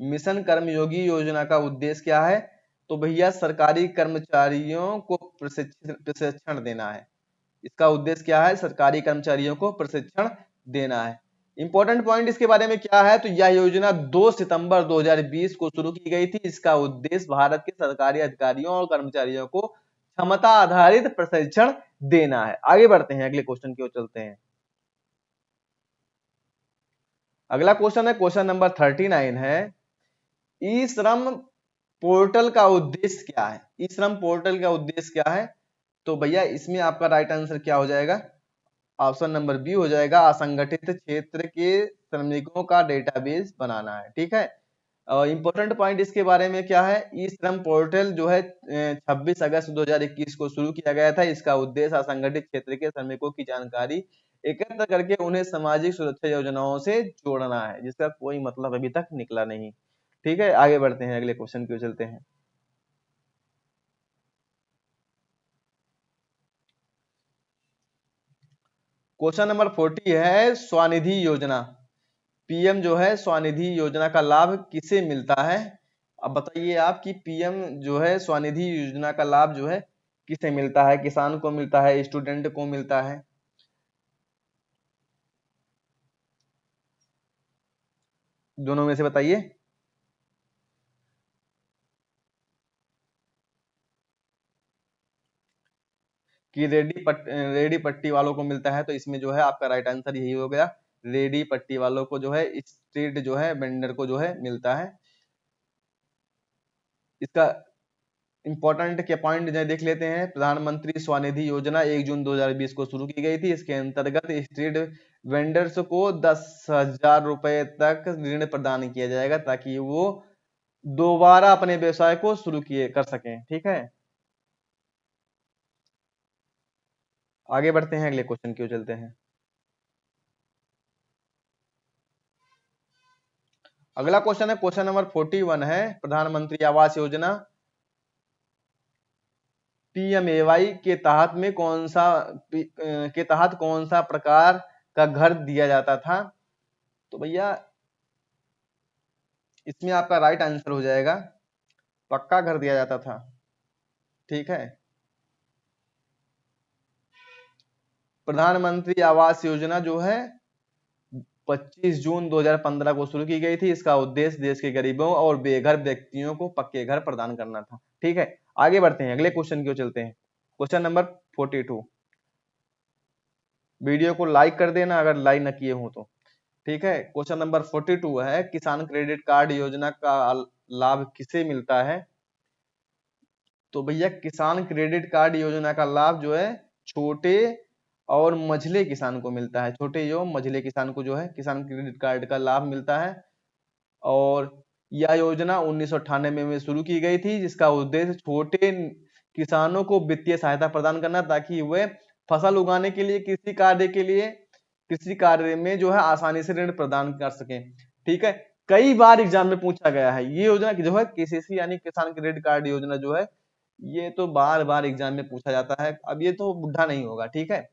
मिशन कर्मयोगी योजना का उद्देश्य क्या है? तो भैया सरकारी कर्मचारियों को प्रशिक्षण देना है। इसका उद्देश्य क्या है? सरकारी कर्मचारियों को प्रशिक्षण देना है। इंपॉर्टेंट पॉइंट इसके बारे में क्या है? तो यह योजना 2 सितंबर 2020 को शुरू की गई थी। इसका उद्देश्य भारत के सरकारी अधिकारियों और कर्मचारियों को क्षमता आधारित प्रशिक्षण देना है। आगे बढ़ते हैं अगले क्वेश्चन की ओर चलते हैं। अगला क्वेश्चन है क्वेश्चन नंबर 39 है, ई श्रम पोर्टल का उद्देश्य क्या है? ई श्रम पोर्टल का उद्देश्य क्या है? तो भैया इसमें आपका राइट आंसर क्या हो जाएगा? ऑप्शन नंबर बी हो जाएगा, असंगठित क्षेत्र के श्रमिकों का डेटाबेस बनाना है, ठीक है। इंपॉर्टेंट पॉइंट इसके बारे में क्या है? ई श्रम पोर्टल जो है 26 अगस्त 2021 को शुरू किया गया था। इसका उद्देश्य असंगठित क्षेत्र के श्रमिकों की जानकारी एकत्र करके उन्हें सामाजिक सुरक्षा योजनाओं से जोड़ना है, जिसका कोई मतलब अभी तक निकला नहीं, ठीक है। आगे बढ़ते हैं अगले क्वेश्चन की ओर चलते हैं। क्वेश्चन नंबर 40 है, स्वनिधि योजना। पीएम जो है स्वनिधि योजना का लाभ किसे मिलता है? अब बताइए आप कि पीएम जो है स्वनिधि योजना का लाभ जो है किसे मिलता है? किसान को मिलता है, स्टूडेंट को मिलता है? दोनों में से बताइए। कि रेडी पट्टी वालों को मिलता है, तो इसमें जो है आपका राइट आंसर यही हो गया। रेडी पट्टी वालों को जो है, स्ट्रीट जो है वेंडर को जो है मिलता है। इसका इंपॉर्टेंट के पॉइंट जो देख लेते हैं। प्रधानमंत्री स्वनिधि योजना 1 जून 2020 को शुरू की गई थी। इसके अंतर्गत स्ट्रीट वेंडर्स को 10,000 रुपए तक ऋण प्रदान किया जाएगा, ताकि वो दोबारा अपने व्यवसाय को शुरू किए कर सकें, ठीक है। आगे बढ़ते हैं अगले क्वेश्चन की ओर चलते हैं। अगला क्वेश्चन है क्वेश्चन नंबर 41 है, प्रधानमंत्री आवास योजना पीएमएवाई के तहत कौन सा प्रकार का घर दिया जाता था? तो भैया इसमें आपका राइट आंसर हो जाएगा, पक्का घर दिया जाता था, ठीक है। प्रधानमंत्री आवास योजना जो है 25 जून 2015 को शुरू की गई थी। इसका उद्देश्य देश के गरीबों और बेघर व्यक्तियों को पक्के घर प्रदान करना था, ठीक है। आगे बढ़ते हैं अगले क्वेश्चन की ओर चलते हैं। Question number 42। वीडियो को लाइक कर देना अगर लाइक न किए हो तो, ठीक है। क्वेश्चन नंबर 42 है, किसान क्रेडिट कार्ड योजना का लाभ किसे मिलता है? तो भैया किसान क्रेडिट कार्ड योजना का लाभ जो है छोटे और मझले किसान को मिलता है। छोटे एवं मझले किसान को जो है किसान क्रेडिट कार्ड का लाभ मिलता है। और यह योजना 1998 में शुरू की गई थी, जिसका उद्देश्य छोटे किसानों को वित्तीय सहायता प्रदान करना, ताकि वे फसल उगाने के लिए कृषि कार्य में जो है आसानी से ऋण प्रदान कर सकें। ठीक है, कई बार एग्जाम में पूछा गया है ये योजना जो है केसीसी यानी किसान क्रेडिट कार्ड योजना जो है, ये तो बार बार एग्जाम में पूछा जाता है। अब ये तो बुढ़ा नहीं होगा, ठीक है,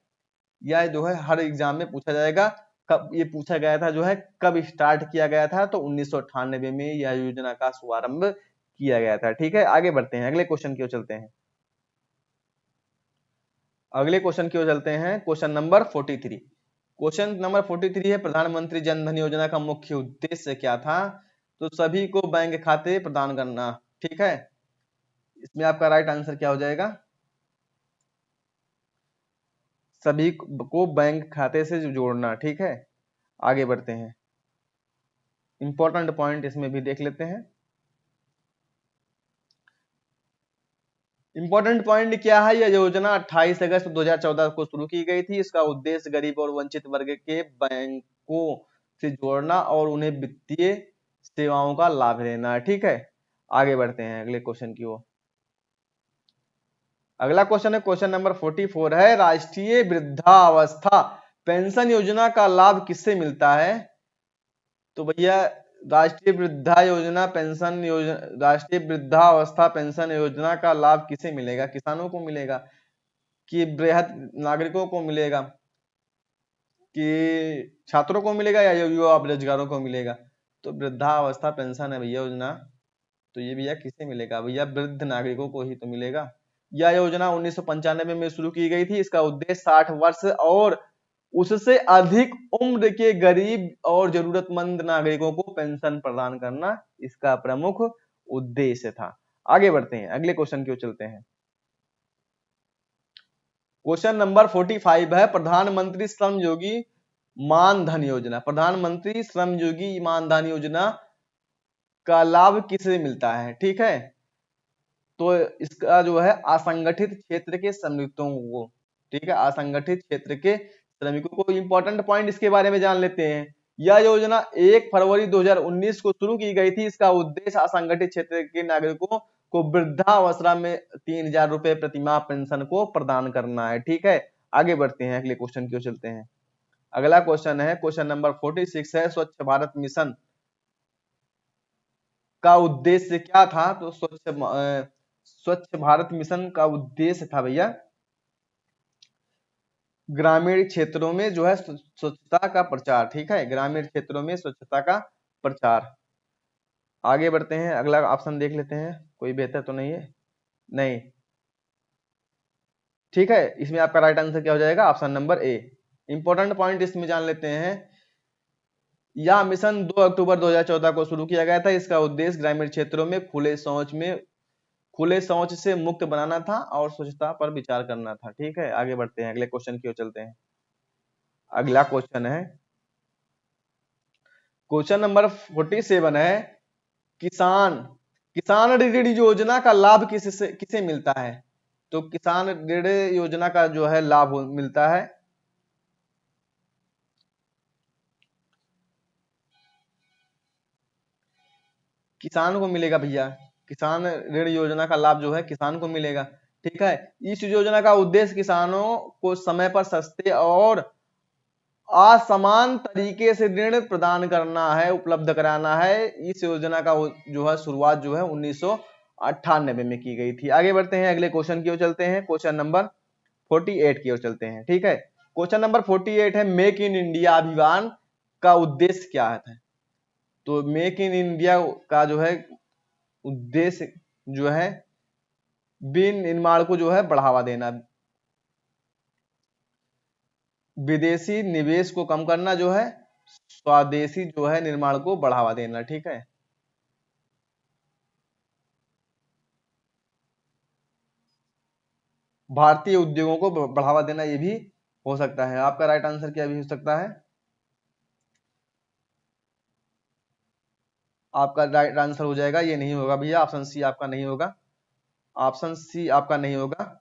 यह जो है हर एग्जाम में पूछा जाएगा। कब ये पूछा गया था जो है, कब स्टार्ट किया गया था, तो 1998 में यह योजना का शुभारंभ किया गया था। ठीक है, आगे बढ़ते हैं, अगले क्वेश्चन की ओर चलते हैं। अगले क्वेश्चन की ओर चलते हैं, क्वेश्चन नंबर 43। क्वेश्चन नंबर 43 है, प्रधानमंत्री जन धन योजना का मुख्य उद्देश्य क्या था? तो सभी को बैंक खाते प्रदान करना। ठीक है, इसमें आपका राइट आंसर क्या हो जाएगा? सभी को बैंक खाते से जोड़ना। ठीक है, आगे बढ़ते हैं, इंपॉर्टेंट पॉइंट इसमें भी देख लेते हैं। इंपॉर्टेंट पॉइंट क्या है? यह योजना 28 अगस्त 2014 को शुरू की गई थी। इसका उद्देश्य गरीब और वंचित वर्ग के बैंकों से जोड़ना और उन्हें वित्तीय सेवाओं का लाभ देना। ठीक है, आगे बढ़ते हैं अगले क्वेश्चन की ओर। अगला क्वेश्चन है, क्वेश्चन नंबर 44 है, राष्ट्रीय वृद्धावस्था पेंशन योजना का लाभ किससे मिलता है? तो भैया राष्ट्रीय वृद्धावस्था पेंशन योजना का लाभ किसे मिलेगा? किसानों को मिलेगा कि बृहद नागरिकों को मिलेगा कि छात्रों को मिलेगा या युवा बेरोजगारों को मिलेगा? तो वृद्धावस्था पेंशन है भैया योजना, तो ये भैया किसे मिलेगा? भैया वृद्ध नागरिकों को ही तो मिलेगा। यह योजना 1995 में शुरू की गई थी। इसका उद्देश्य 60 वर्ष और उससे अधिक उम्र के गरीब और जरूरतमंद नागरिकों को पेंशन प्रदान करना इसका प्रमुख उद्देश्य था। आगे बढ़ते हैं, अगले क्वेश्चन की ओर चलते हैं। क्वेश्चन नंबर 45 है, प्रधानमंत्री श्रम योगी मानधन योजना। प्रधानमंत्री श्रम योगी मानधन योजना का लाभ किसे मिलता है? ठीक है, तो इसका जो है असंगठित क्षेत्र के श्रमिकों को। ठीक है, असंगठित क्षेत्र के श्रमिकों को। इंपॉर्टेंट पॉइंट इसके बारे में जान लेते हैं। यह योजना 1 फरवरी 2019 को शुरू की गई थी। इसका उद्देश्य असंगठित क्षेत्र के नागरिकों को वृद्धावस्था में 3,000 रुपए प्रतिमाह पेंशन को प्रदान करना है। ठीक है, आगे बढ़ते हैं, अगले क्वेश्चन की ओर चलते हैं। अगला क्वेश्चन है, क्वेश्चन नंबर 46 है, स्वच्छ भारत मिशन का उद्देश्य क्या था? तो स्वच्छ भारत मिशन का उद्देश्य था भैया ग्रामीण क्षेत्रों में जो है स्वच्छता का प्रचार। ठीक है, ग्रामीण क्षेत्रों में स्वच्छता का प्रचार। आगे बढ़ते हैं, अगला ऑप्शन देख लेते हैं, कोई बेहतर तो नहीं है? नहीं, ठीक है, इसमें आपका राइट आंसर क्या हो जाएगा? Option number A. Important point इसमें जान लेते हैं। यह मिशन 2 अक्टूबर 2014 को शुरू किया गया था। इसका उद्देश्य ग्रामीण क्षेत्रों में खुले शौच से मुक्त बनाना था और स्वच्छता पर विचार करना था। ठीक है, आगे बढ़ते हैं, अगले क्वेश्चन की ओर चलते हैं। अगला क्वेश्चन है, क्वेश्चन नंबर 47 है, किसान किसान ऋण योजना का लाभ किसे मिलता है? तो किसान ऋण योजना का जो है लाभ मिलता है किसान को मिलेगा भैया। किसान ऋण योजना का लाभ जो है किसान को मिलेगा। ठीक है, इस योजना का उद्देश्य किसानों को समय पर सस्ते और असमान तरीके से ऋण प्रदान करना है, उपलब्ध कराना है। इस योजना का जो है शुरुआत जो है 1998 में की गई थी। आगे बढ़ते हैं, अगले क्वेश्चन की ओर चलते हैं, क्वेश्चन नंबर 48 की ओर चलते हैं। ठीक है, क्वेश्चन नंबर 48 है, मेक इन इंडिया अभियान का उद्देश्य क्या है? तो मेक इन इंडिया का जो है उद्देश्य जो है विनिर्माण को जो है बढ़ावा देना, विदेशी निवेश को कम करना, जो है स्वदेशी जो है निर्माण को बढ़ावा देना। ठीक है, भारतीय उद्योगों को बढ़ावा देना, ये भी हो सकता है। आपका राइट आंसर क्या भी हो सकता है? आपका राइट आंसर हो जाएगा, ये नहीं होगा भैया, ऑप्शन सी आपका नहीं होगा। ऑप्शन सी आपका नहीं होगा,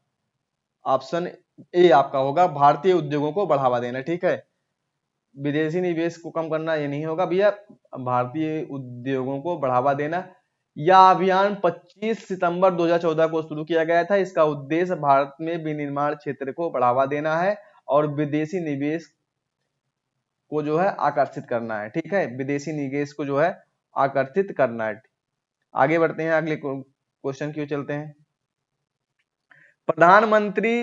ऑप्शन ए आपका होगा, भारतीय उद्योगों को बढ़ावा देना। ठीक है, विदेशी निवेश को कम करना ये नहीं होगा भैया, भारतीय उद्योगों को बढ़ावा देना। यह अभियान 25 सितंबर 2014 को शुरू किया गया था। इसका उद्देश्य भारत में विनिर्माण क्षेत्र को बढ़ावा देना है और विदेशी निवेश को जो है आकर्षित करना है। ठीक है, विदेशी निवेश को जो है आकर्षित करना है। आगे बढ़ते हैं, अगले क्वेश्चन की ओर चलते हैं। प्रधानमंत्री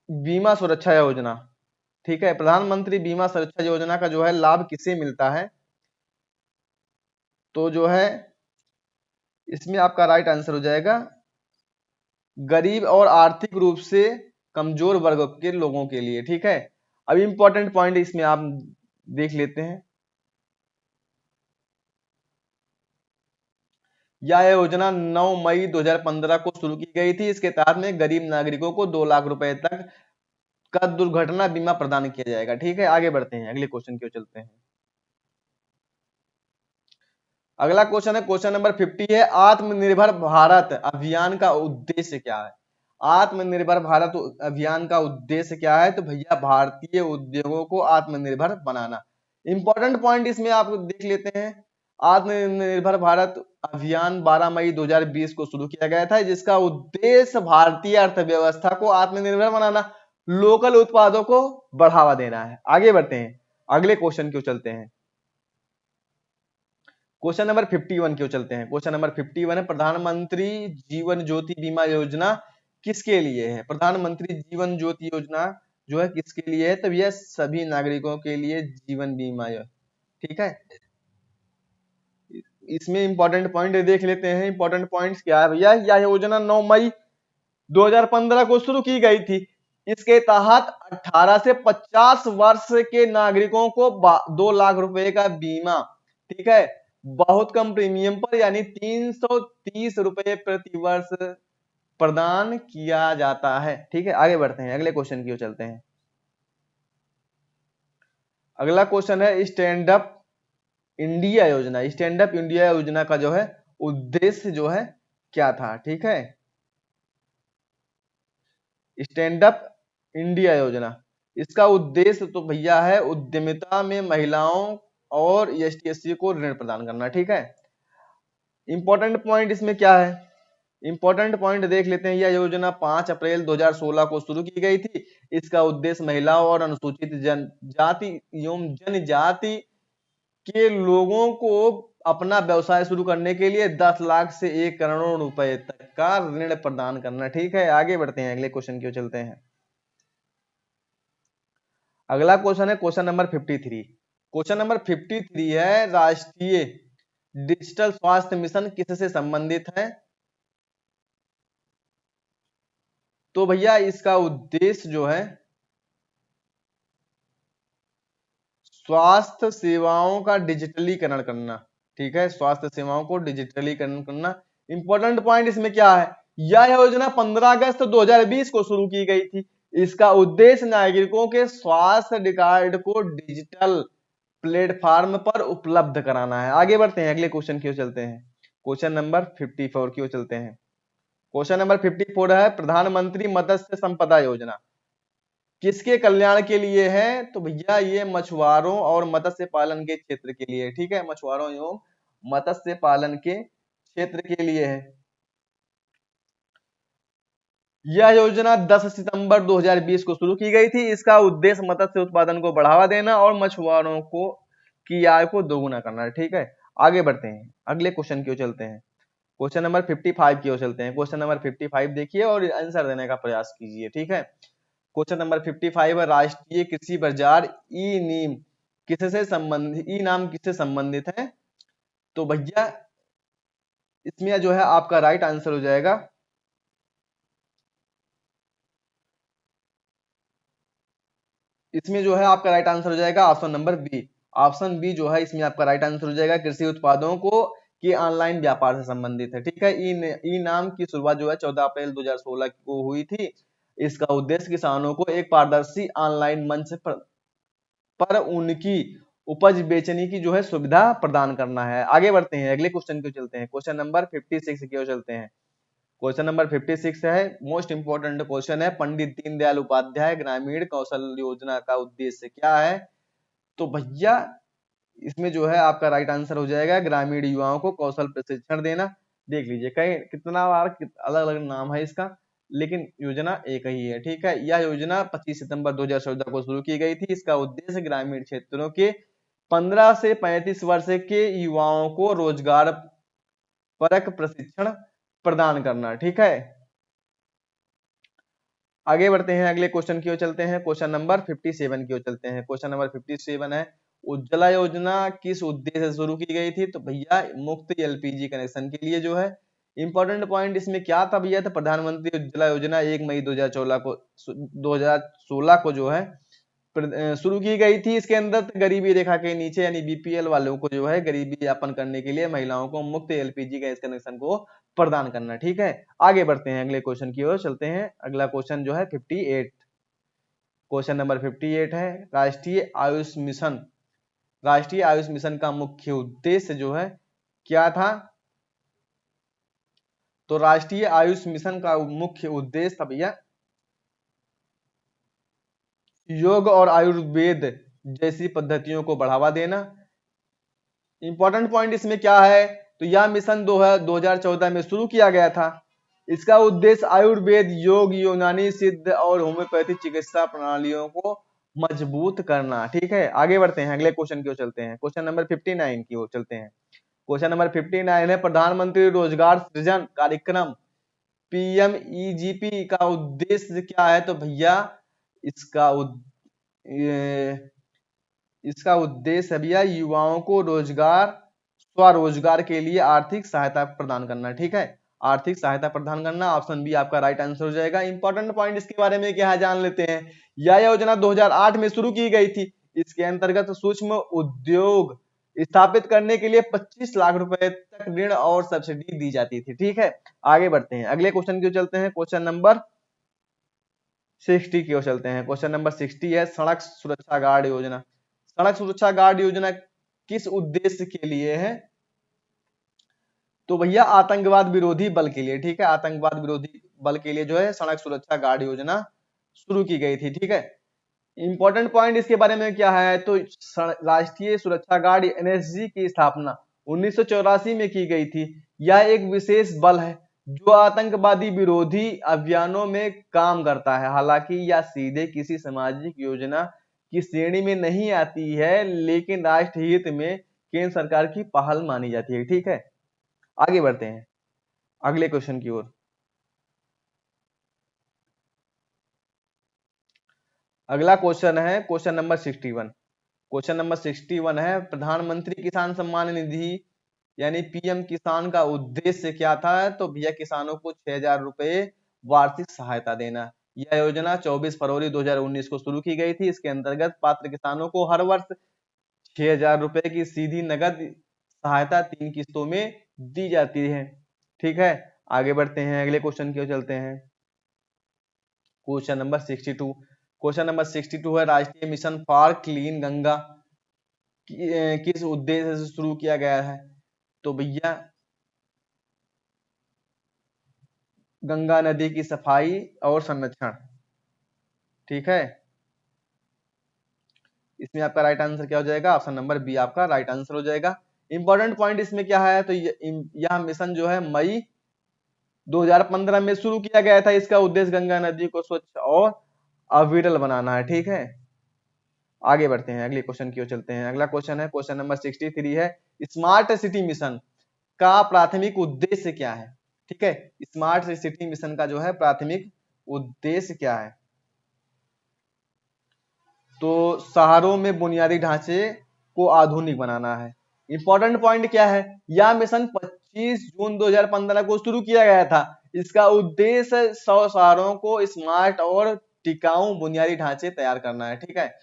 बीमा सुरक्षा योजना, ठीक है, प्रधानमंत्री बीमा सुरक्षा योजना का जो है लाभ किसे मिलता है? तो जो है इसमें आपका राइट आंसर हो जाएगा गरीब और आर्थिक रूप से कमजोर वर्ग के लोगों के लिए। ठीक है, अब इंपॉर्टेंट पॉइंट इसमें आप देख लेते हैं। यह योजना 9 मई 2015 को शुरू की गई थी। इसके तहत में गरीब नागरिकों को 2 लाख रुपए तक का दुर्घटना बीमा प्रदान किया जाएगा। ठीक है, आगे बढ़ते हैं, अगले क्वेश्चन की ओर चलते हैं। अगला क्वेश्चन है, क्वेश्चन नंबर 50 है, आत्मनिर्भर भारत अभियान का उद्देश्य क्या है? आत्मनिर्भर भारत अभियान का उद्देश्य क्या है? तो भैया भारतीय उद्योगों को आत्मनिर्भर बनाना। इंपॉर्टेंट पॉइंट इसमें आप देख लेते हैं। आत्मनिर्भर भारत अभियान 12 मई 2020 को शुरू किया गया था, जिसका उद्देश्य भारतीय अर्थव्यवस्था को आत्मनिर्भर बनाना, लोकल उत्पादों को बढ़ावा देना है। आगे बढ़ते हैं, अगले क्वेश्चन की ओर चलते हैं। क्वेश्चन नंबर 51 की ओर चलते हैं। क्वेश्चन नंबर 51 है, प्रधानमंत्री जीवन ज्योति बीमा योजना किसके लिए है? प्रधानमंत्री जीवन ज्योति योजना जो है किसके लिए है? तो यह सभी नागरिकों के लिए जीवन बीमा है। ठीक है, इसमें इंपॉर्टेंट पॉइंट देख लेते हैं। इंपॉर्टेंट पॉइंट्स क्या है भैया? यह योजना 9 मई 2015 को शुरू की गई थी। इसके तहत 18 से 50 वर्ष के नागरिकों को 2 लाख रुपए का बीमा, ठीक है, बहुत कम प्रीमियम पर यानी 330 रुपए प्रति वर्ष प्रदान किया जाता है। ठीक है, आगे बढ़ते हैं, अगले क्वेश्चन की ओर चलते हैं। अगला क्वेश्चन है, स्टैंड अप इंडिया योजना। स्टैंड अप इंडिया योजना का जो है उद्देश्य जो है क्या था? ठीक है, स्टैंड अप इंडिया योजना, इसका उद्देश्य तो भैया है उद्यमिता में महिलाओं और एसटी एससी को ऋण प्रदान करना। ठीक है, इंपॉर्टेंट पॉइंट इसमें क्या है? इंपॉर्टेंट पॉइंट देख लेते हैं। यह योजना 5 अप्रैल 2016 को शुरू की गई थी। इसका उद्देश्य महिलाओं और अनुसूचित जनजाति एवं जनजाति के लोगों को अपना व्यवसाय शुरू करने के लिए 10 लाख से 1 करोड़ रुपए तक का ऋण प्रदान करना। ठीक है, आगे बढ़ते हैं, अगले क्वेश्चन की ओर चलते हैं। अगला क्वेश्चन है क्वेश्चन नंबर 53। क्वेश्चन नंबर 53 है, राष्ट्रीय डिजिटल स्वास्थ्य मिशन किससे संबंधित है? तो भैया इसका उद्देश्य जो है स्वास्थ्य सेवाओं का डिजिटलीकरण करना। ठीक है, स्वास्थ्य सेवाओं को डिजिटलीकरण करना। इंपॉर्टेंट पॉइंट इसमें क्या है? यह योजना 15 अगस्त 2020 को शुरू की गई थी। इसका उद्देश्य नागरिकों के स्वास्थ्य रिकॉर्ड को डिजिटल प्लेटफॉर्म पर उपलब्ध कराना है। आगे बढ़ते हैं, अगले क्वेश्चन की ओर चलते हैं। क्वेश्चन नंबर 54 की ओर चलते हैं। क्वेश्चन नंबर 54 है, प्रधानमंत्री मत्स्य संपदा योजना किसके कल्याण के लिए है? तो भैया ये मछुआरों और मत्स्य पालन के क्षेत्र के लिए। ठीक है, मछुआरों एवं मत्स्य पालन के क्षेत्र के लिए है। यह योजना 10 सितंबर 2020 को शुरू की गई थी। इसका उद्देश्य मत्स्य उत्पादन को बढ़ावा देना और मछुआरों को की आय को दोगुना करना है। ठीक है, आगे बढ़ते हैं, अगले क्वेश्चन की ओर चलते हैं। क्वेश्चन नंबर 55 की ओर चलते हैं। क्वेश्चन नंबर 55 देखिए और आंसर देने का प्रयास कीजिए। ठीक है, क्वेश्चन नंबर 55 है, राष्ट्रीय कृषि बाजार ई नीम किससे संबंधित, ई नाम किससे संबंधित है? तो भैया इसमें जो है आपका राइट आंसर हो जाएगा इसमें जो है आपका राइट आंसर हो जाएगा option number B. Option B जो है इसमें आपका राइट आंसर हो जाएगा, कृषि उत्पादों को के ऑनलाइन व्यापार से संबंधित है। ठीक है, ई नाम की शुरुआत जो है 14 अप्रैल 2016 को हुई थी। इसका उद्देश्य किसानों को एक पारदर्शी ऑनलाइन मंच पर उनकी उपज बेचने की जो है सुविधा प्रदान करना है। आगे बढ़ते हैं, अगले क्वेश्चन की ओर चलते हैं। क्वेश्चन नंबर 56 की ओर चलते हैं। क्वेश्चन नंबर 56 है, मोस्ट इंपोर्टेंट क्वेश्चन है, पंडित दीनदयाल उपाध्याय ग्रामीण कौशल योजना का उद्देश्य क्या है? तो भैया इसमें जो है आपका राइट आंसर हो जाएगा ग्रामीण युवाओं को कौशल प्रशिक्षण देना। देख लीजिए कई कितना बार अलग अलग नाम है इसका, लेकिन योजना एक ही है। ठीक है, यह योजना 25 सितंबर 2014 को शुरू की गई थी। इसका उद्देश्य ग्रामीण क्षेत्रों के 15 से 35 वर्ष के युवाओं को रोजगार परक प्रशिक्षण प्रदान करना। ठीक है, आगे बढ़ते हैं, अगले क्वेश्चन की ओर चलते हैं। क्वेश्चन नंबर 57 की ओर चलते हैं। क्वेश्चन नंबर 57 है, उज्ज्वला योजना किस उद्देश्य से शुरू की गई थी? तो भैया मुफ्त एलपीजी कनेक्शन के लिए जो है। इंपॉर्टेंट पॉइंट इसमें क्या था भैया? तो प्रधानमंत्री उज्ज्वला योजना 1 मई 2016 को जो है शुरू की गई थी। इसके अंदर गरीबी रेखा के नीचे यानी बीपीएल वालों को जो है गरीबी यापन करने के लिए महिलाओं को मुफ्त एलपीजी गैस कनेक्शन को प्रदान करना। ठीक है, आगे बढ़ते हैं, अगले क्वेश्चन की ओर चलते हैं। अगला क्वेश्चन जो है 58, क्वेश्चन नंबर 58 है, राष्ट्रीय आयुष मिशन। राष्ट्रीय आयुष मिशन का मुख्य उद्देश्य जो है क्या था? तो राष्ट्रीय आयुष मिशन का मुख्य उद्देश्य था भैया योग और आयुर्वेद जैसी पद्धतियों को बढ़ावा देना। इंपॉर्टेंट पॉइंट इसमें क्या है? तो यह मिशन 2014 में शुरू किया गया था। इसका उद्देश्य आयुर्वेद, योग, यूनानी सिद्ध और होम्योपैथी चिकित्सा प्रणालियों को मजबूत करना। ठीक है, आगे बढ़ते हैं, अगले क्वेश्चन की ओर चलते हैं। क्वेश्चन नंबर 59 की ओर चलते हैं। क्वेश्चन नंबर 59 है, प्रधानमंत्री रोजगार सृजन कार्यक्रम पीएमईजीपी का उद्देश्य क्या है? तो भैया इसका इसका उद्देश्य है भैया युवाओं को रोजगार, स्वरोजगार के लिए आर्थिक सहायता प्रदान करना। ठीक है, आर्थिक सहायता प्रदान करना, ऑप्शन बी आपका राइट आंसर हो जाएगा। इंपॉर्टेंट पॉइंट इसके बारे में क्या है जान लेते हैं। यह योजना 2008 में शुरू की गई थी। इसके अंतर्गत सूक्ष्म उद्योग स्थापित करने के लिए 25 लाख रुपए तक ऋण और सब्सिडी दी जाती थी। ठीक है, आगे बढ़ते हैं, अगले क्वेश्चन की ओर चलते हैं। क्वेश्चन नंबर 60 की ओर चलते हैं। क्वेश्चन नंबर 60 है, सड़क सुरक्षा गार्ड योजना। सड़क सुरक्षा गार्ड योजना किस उद्देश्य के लिए है? तो भैया आतंकवाद विरोधी बल के लिए। ठीक है, आतंकवाद विरोधी बल के लिए जो है सड़क सुरक्षा गार्ड योजना शुरू की गई थी। ठीक है, इंपॉर्टेंट पॉइंट इसके बारे में क्या है? तो राष्ट्रीय सुरक्षा गार्ड एनएसजी की स्थापना 1984 में की गई थी। यह एक विशेष बल है जो आतंकवादी विरोधी अभियानों में काम करता है। हालांकि यह सीधे किसी सामाजिक योजना की श्रेणी में नहीं आती है, लेकिन राष्ट्र हित में केंद्र सरकार की पहल मानी जाती है। ठीक है, आगे बढ़ते हैं अगले क्वेश्चन की ओर। अगला क्वेश्चन है क्वेश्चन नंबर 61। क्वेश्चन नंबर 61 है, प्रधानमंत्री किसान सम्मान निधि यानी पीएम किसान का उद्देश्य क्या था? तो भैया किसानों को 6,000 रुपए वार्षिक सहायता देना। यह योजना 24 फरवरी 2019 को शुरू की गई थी। इसके अंतर्गत पात्र किसानों को हर वर्ष 6,000 रुपए की सीधी नगद सहायता 3 किस्तों में दी जाती है। ठीक है, आगे बढ़ते हैं, अगले क्वेश्चन की ओर चलते हैं। Question number 62। क्वेश्चन नंबर 62 है, राष्ट्रीय मिशन फॉर क्लीन गंगा किस उद्देश्य से शुरू किया गया है? तो भैया गंगा नदी की सफाई और संरक्षण। ठीक है, इसमें आपका राइट आंसर क्या हो जाएगा? ऑप्शन नंबर बी आपका राइट आंसर हो जाएगा। इंपॉर्टेंट पॉइंट इसमें क्या है? तो यह मिशन जो है मई 2015 में शुरू किया गया था। इसका उद्देश्य गंगा नदी को स्वच्छ और अविरल बनाना है। ठीक है, आगे बढ़ते हैं, अगले क्वेश्चन की ओर चलते हैं। अगला क्वेश्चन है क्वेश्चन नंबर 63 है, स्मार्ट सिटी मिशन का प्राथमिक उद्देश्य क्या है? ठीक है, स्मार्ट सिटी मिशन का जो है प्राथमिक उद्देश्य क्या है? तो शहरों में बुनियादी ढांचे को आधुनिक बनाना है। इंपॉर्टेंट पॉइंट क्या है? यह मिशन 25 जून 2015 को शुरू किया गया था। इसका उद्देश्य 100 शहरों को स्मार्ट और टिकाऊ बुनियादी ढांचे तैयार करना है। ठीक है,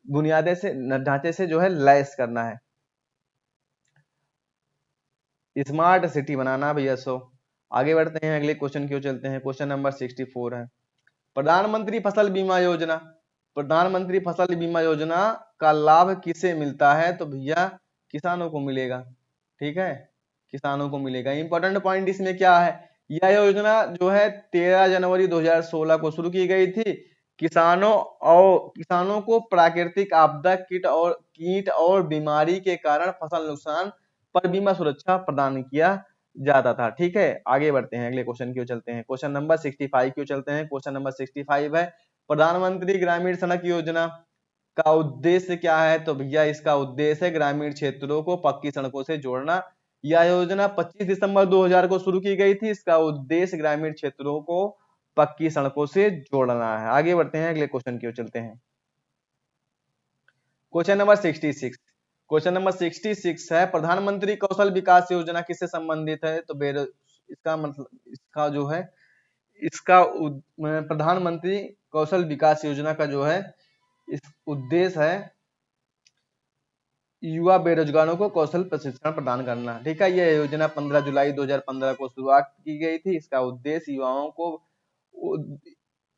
बुनियादी से ढांचे से जो है लैस करना है, स्मार्ट सिटी बनाना भैया। आगे बढ़ते हैं, अगले क्वेश्चन की ओर चलते हैं। क्वेश्चन नंबर 64 है, प्रधानमंत्री फसल बीमा योजना। प्रधानमंत्री फसल बीमा योजना का लाभ किसे मिलता है? तो भैया किसानों को मिलेगा। ठीक है, किसानों को मिलेगा। इंपॉर्टेंट पॉइंट इसमें क्या है? यह योजना जो है 13 जनवरी 2016 को शुरू की गई थी। किसानों को प्राकृतिक आपदा, कीट और बीमारी के कारण फसल नुकसान पर बीमा सुरक्षा प्रदान किया जाता था। ठीक है, आगे बढ़ते हैं, अगले क्वेश्चन की ओर चलते हैं। क्वेश्चन नंबर 65 की ओर चलते हैं। क्वेश्चन नंबर 65 है, प्रधानमंत्री ग्रामीण सड़क योजना का उद्देश्य क्या है? तो भैया इसका उद्देश्य है ग्रामीण क्षेत्रों को पक्की सड़कों से जोड़ना। यह योजना 25 दिसंबर 2000 को शुरू की गई थी। इसका उद्देश्य ग्रामीण क्षेत्रों को पक्की सड़कों से जोड़ना है। आगे बढ़ते हैं, अगले क्वेश्चन की ओर चलते हैं। Question number 66। क्वेश्चन नंबर 66 है, प्रधानमंत्री कौशल विकास योजना किससे संबंधित है? तो इसका मतलब, इसका जो है, प्रधानमंत्री कौशल विकास योजना का जो है इस उद्देश्य है युवा बेरोजगारों को कौशल प्रशिक्षण प्रदान करना। ठीक है, यह योजना 15 जुलाई 2015 को शुरुआत की गई थी। इसका उद्देश्य युवाओं को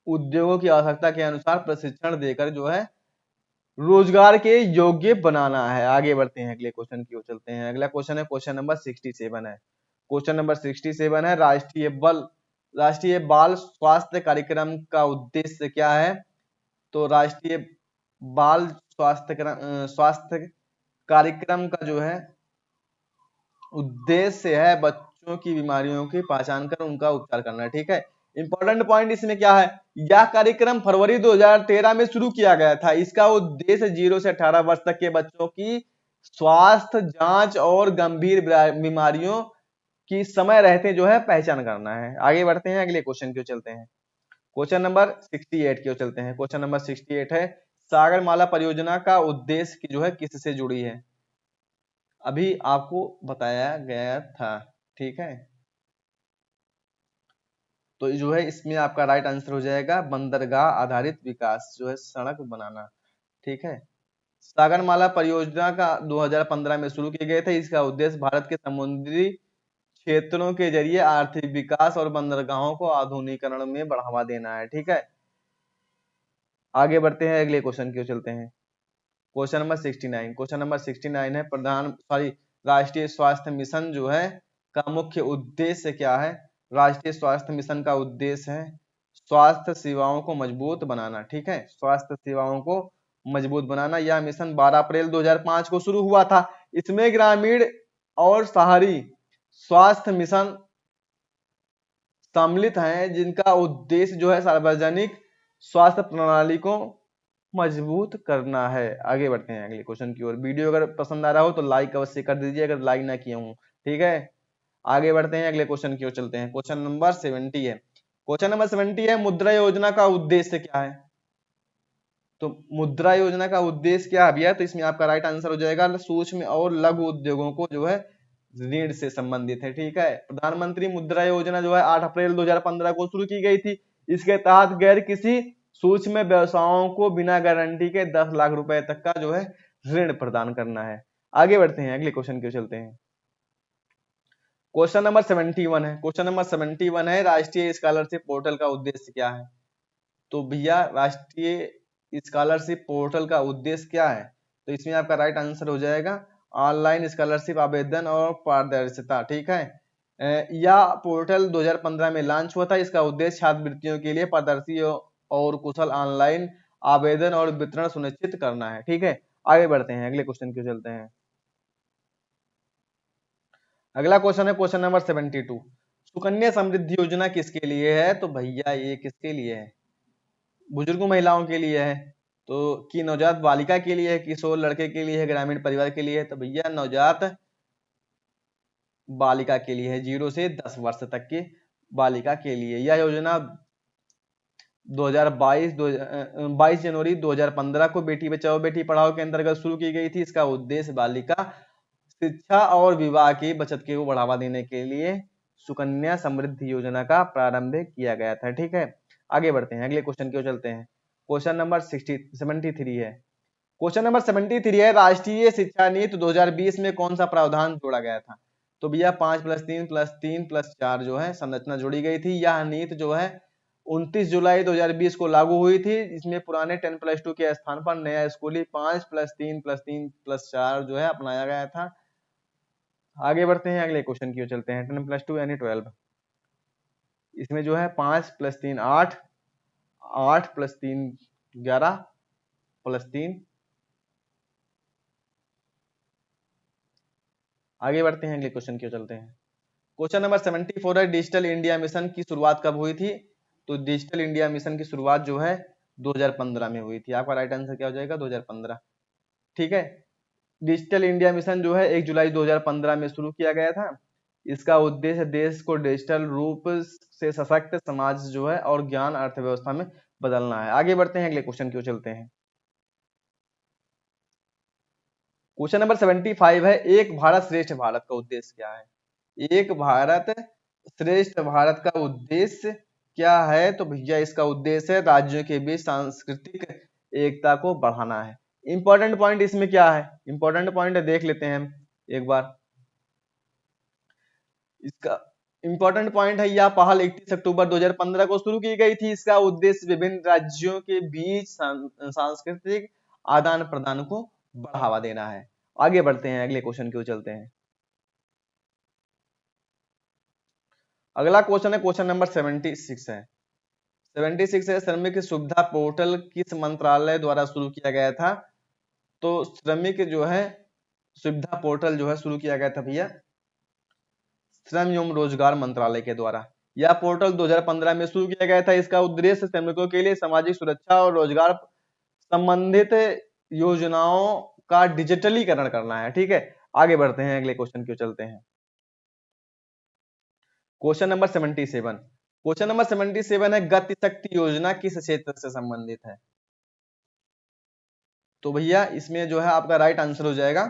उद्योगों की आवश्यकता के अनुसार प्रशिक्षण देकर जो है रोजगार के योग्य बनाना है। आगे बढ़ते हैं, अगले क्वेश्चन की ओर चलते हैं। अगला क्वेश्चन है, क्वेश्चन नंबर 67 है। क्वेश्चन नंबर 67 है, राष्ट्रीय बाल स्वास्थ्य कार्यक्रम का उद्देश्य क्या है? तो राष्ट्रीय बाल स्वास्थ्य कार्यक्रम का जो है उद्देश्य है बच्चों की बीमारियों की पहचान कर उनका उपचार करना। ठीक है, इंपॉर्टेंट पॉइंट इसमें क्या है, यह कार्यक्रम फरवरी 2013 में शुरू किया गया था। इसका उद्देश्य 0 से 18 वर्ष तक के बच्चों की स्वास्थ्य जांच और गंभीर बीमारियों की समय रहते जो है पहचान करना है। आगे बढ़ते हैं, अगले क्वेश्चन की ओर चलते हैं। क्वेश्चन नंबर 68 की ओर चलते हैं। क्वेश्चन नंबर 68 है, सागरमाला परियोजना का उद्देश्य की जो है किससे जुड़ी है? अभी आपको बताया गया था। ठीक है, तो जो है इसमें आपका राइट आंसर हो जाएगा बंदरगाह आधारित विकास, जो है सड़क बनाना। ठीक है, सागरमाला परियोजना का 2015 में शुरू किए गए थे। इसका उद्देश्य भारत के समुद्री क्षेत्रों के जरिए आर्थिक विकास और बंदरगाहों को आधुनिकीकरण में बढ़ावा देना है। ठीक है, आगे बढ़ते हैं, अगले क्वेश्चन की ओर चलते हैं। Question number 69। क्वेश्चन नंबर 69 है, राष्ट्रीय स्वास्थ्य मिशन जो है का मुख्य उद्देश्य क्या है? राष्ट्रीय स्वास्थ्य मिशन का उद्देश्य है स्वास्थ्य सेवाओं को मजबूत बनाना। ठीक है, स्वास्थ्य सेवाओं को मजबूत बनाना। यह मिशन 12 अप्रैल 2005 को शुरू हुआ था। इसमें ग्रामीण और शहरी स्वास्थ्य मिशन सम्मिलित हैं, जिनका उद्देश्य जो है सार्वजनिक स्वास्थ्य प्रणाली को मजबूत करना है। आगे बढ़ते हैं अगले क्वेश्चन की ओर। वीडियो अगर पसंद आ रहा हो तो लाइक अवश्य कर दीजिए, अगर लाइक ना किए हूं। ठीक है, आगे बढ़ते हैं, अगले क्वेश्चन की ओर चलते हैं। क्वेश्चन नंबर 70 है। क्वेश्चन नंबर 70 है, मुद्रा योजना का उद्देश्य क्या है? तो मुद्रा योजना का उद्देश्य क्या है भैया? तो इसमें आपका राइट आंसर हो जाएगा सूक्ष्म और लघु उद्योगों को जो है ऋण से संबंधित है। ठीक है, प्रधानमंत्री मुद्रा योजना जो है 8 अप्रैल 2015 को शुरू की गई थी। इसके तहत गैर किसी सूक्ष्म व्यवसायों को बिना गारंटी के 10 लाख रुपए तक का जो है ऋण प्रदान करना है। आगे बढ़ते हैं, अगले क्वेश्चन की चलते हैं। क्वेश्चन नंबर 71 है। क्वेश्चन नंबर 71 है, राष्ट्रीय स्कॉलरशिप पोर्टल का उद्देश्य क्या है? तो भैया राष्ट्रीय स्कॉलरशिप पोर्टल का उद्देश्य क्या है? तो इसमें आपका राइट आंसर हो जाएगा ऑनलाइन स्कॉलरशिप आवेदन और पारदर्शिता। ठीक है, यह पोर्टल 2015 में लॉन्च हुआ था। इसका उद्देश्य छात्रवृत्तियों के लिए पारदर्शी और कुशल ऑनलाइन आवेदन और वितरण सुनिश्चित करना है। ठीक है, आगे बढ़ते हैं, अगले क्वेश्चन की चलते हैं। अगला क्वेश्चन है क्वेश्चन नंबर 72। सुकन्या समृद्धि योजना किसके लिए है? तो भैया ये किसके लिए है? बुजुर्ग महिलाओं के लिए है। तो कि नवजात बालिका के लिए है, किशोर लड़के के लिए है, ग्रामीण परिवार के लिए है? तो भैया नवजात बालिका के लिए है, 0 से 10 वर्ष तक की बालिका के लिए। यह योजना 22 जनवरी 2015 को बेटी बचाओ बेटी पढ़ाओ के अंतर्गत शुरू की गई थी। इसका उद्देश्य बालिका शिक्षा और विवाह की बचत को बढ़ावा देने के लिए सुकन्या समृद्धि योजना का प्रारंभ किया गया था। ठीक है, आगे बढ़ते हैं, अगले क्वेश्चन की ओर चलते हैं। क्वेश्चन नंबर 73 है। क्वेश्चन नंबर 73 है, राष्ट्रीय शिक्षा नीति 2020 में कौन सा प्रावधान जोड़ा गया था? तो भैया 5+3+3+4 जो है संरचना जोड़ी गई थी। यह नीति जो है 29 जुलाई 2020 को लागू हुई थी। इसमें पुराने 10+2 के स्थान पर नया स्कूली 5+3+3+4 जो है अपनाया गया था। आगे बढ़ते हैं, अगले क्वेश्चन की ओर चलते हैं। 10+2 यानी 12। इसमें जो है 5 + 3 8, 8 + 3 11 +3। आगे बढ़ते हैं, अगले क्वेश्चन की ओर चलते हैं। क्वेश्चन नंबर 74 है, डिजिटल इंडिया मिशन की शुरुआत कब हुई थी? तो डिजिटल इंडिया मिशन की शुरुआत जो है 2015 में हुई थी। आपका राइट आंसर क्या हो जाएगा? 2015। ठीक है। डिजिटल इंडिया मिशन जो है 1 जुलाई 2015 में शुरू किया गया था। इसका उद्देश्य देश को डिजिटल रूप से सशक्त समाज जो है और ज्ञान अर्थव्यवस्था में बदलना है। आगे बढ़ते हैं, अगले क्वेश्चन की ओर चलते हैं। क्वेश्चन नंबर 75 है, एक भारत श्रेष्ठ भारत का उद्देश्य क्या है? एक भारत श्रेष्ठ भारत का उद्देश्य क्या है? तो भैया इसका उद्देश्य है राज्यों के बीच सांस्कृतिक एकता को बढ़ाना है। इंपॉर्टेंट पॉइंट इसमें क्या है? इंपॉर्टेंट पॉइंट देख लेते हैं हम एक बार। इसका इंपॉर्टेंट पॉइंट है, यह पहल 31 अक्टूबर 2015 को शुरू की गई थी। इसका उद्देश्य विभिन्न राज्यों के बीच सांस्कृतिक आदान प्रदान को बढ़ावा देना है। आगे बढ़ते हैं, अगले क्वेश्चन की ओर चलते हैं। अगला क्वेश्चन है क्वेश्चन नंबर 76 है। 76 है, श्रमिक सुविधा पोर्टल किस मंत्रालय द्वारा शुरू किया गया था? तो श्रमिक जो है सुविधा पोर्टल जो है शुरू किया गया था भैया श्रम एवं रोजगार मंत्रालय के द्वारा। यह पोर्टल 2015 में शुरू किया गया था। इसका उद्देश्य श्रमिकों के लिए सामाजिक सुरक्षा और रोजगार संबंधित योजनाओं का डिजिटलीकरण करना है। ठीक है, आगे बढ़ते हैं, अगले क्वेश्चन की ओर चलते हैं। Question number 77। क्वेश्चन नंबर 77 है, गति शक्ति योजना किस क्षेत्र से संबंधित है? तो भैया इसमें जो है आपका राइट आंसर हो जाएगा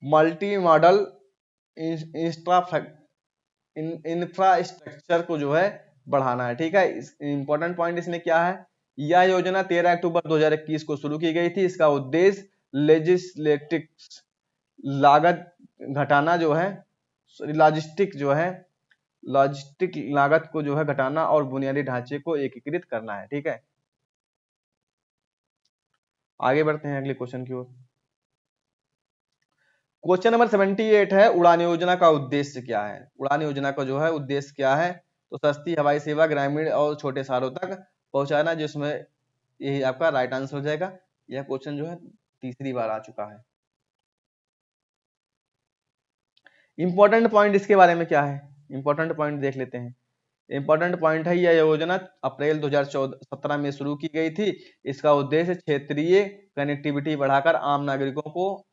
मल्टी मॉडल इंफ्रास्ट्रक्चर को जो है बढ़ाना है। ठीक है, इंपॉर्टेंट पॉइंट इसमें क्या है? यह योजना 13 अक्टूबर 2021 को शुरू की गई थी। इसका उद्देश्य लेजिस्लेटिव लागत घटाना जो है लॉजिस्टिक लागत को जो है घटाना और बुनियादी ढांचे को एकीकृत करना है। ठीक है, आगे बढ़ते हैं, अगले क्वेश्चन की ओर। क्वेश्चन नंबर 78 है, उड़ान योजना का उद्देश्य क्या है? उड़ान योजना का जो है उद्देश्य क्या है? तो सस्ती हवाई सेवा ग्रामीण और छोटे शहरों तक पहुंचाना, जिसमें यही आपका राइट आंसर हो जाएगा। यह क्वेश्चन जो है तीसरी बार आ चुका है। इंपॉर्टेंट पॉइंट इसके बारे में क्या है? इंपॉर्टेंट पॉइंट देख लेते हैं। इंपॉर्टेंट पॉइंट है, यह योजना अप्रैल 2017 में शुरू की गई थी। इसका उद्देश्य क्षेत्रीय कनेक्टिविटी बढ़ाकर आम नागरिकों को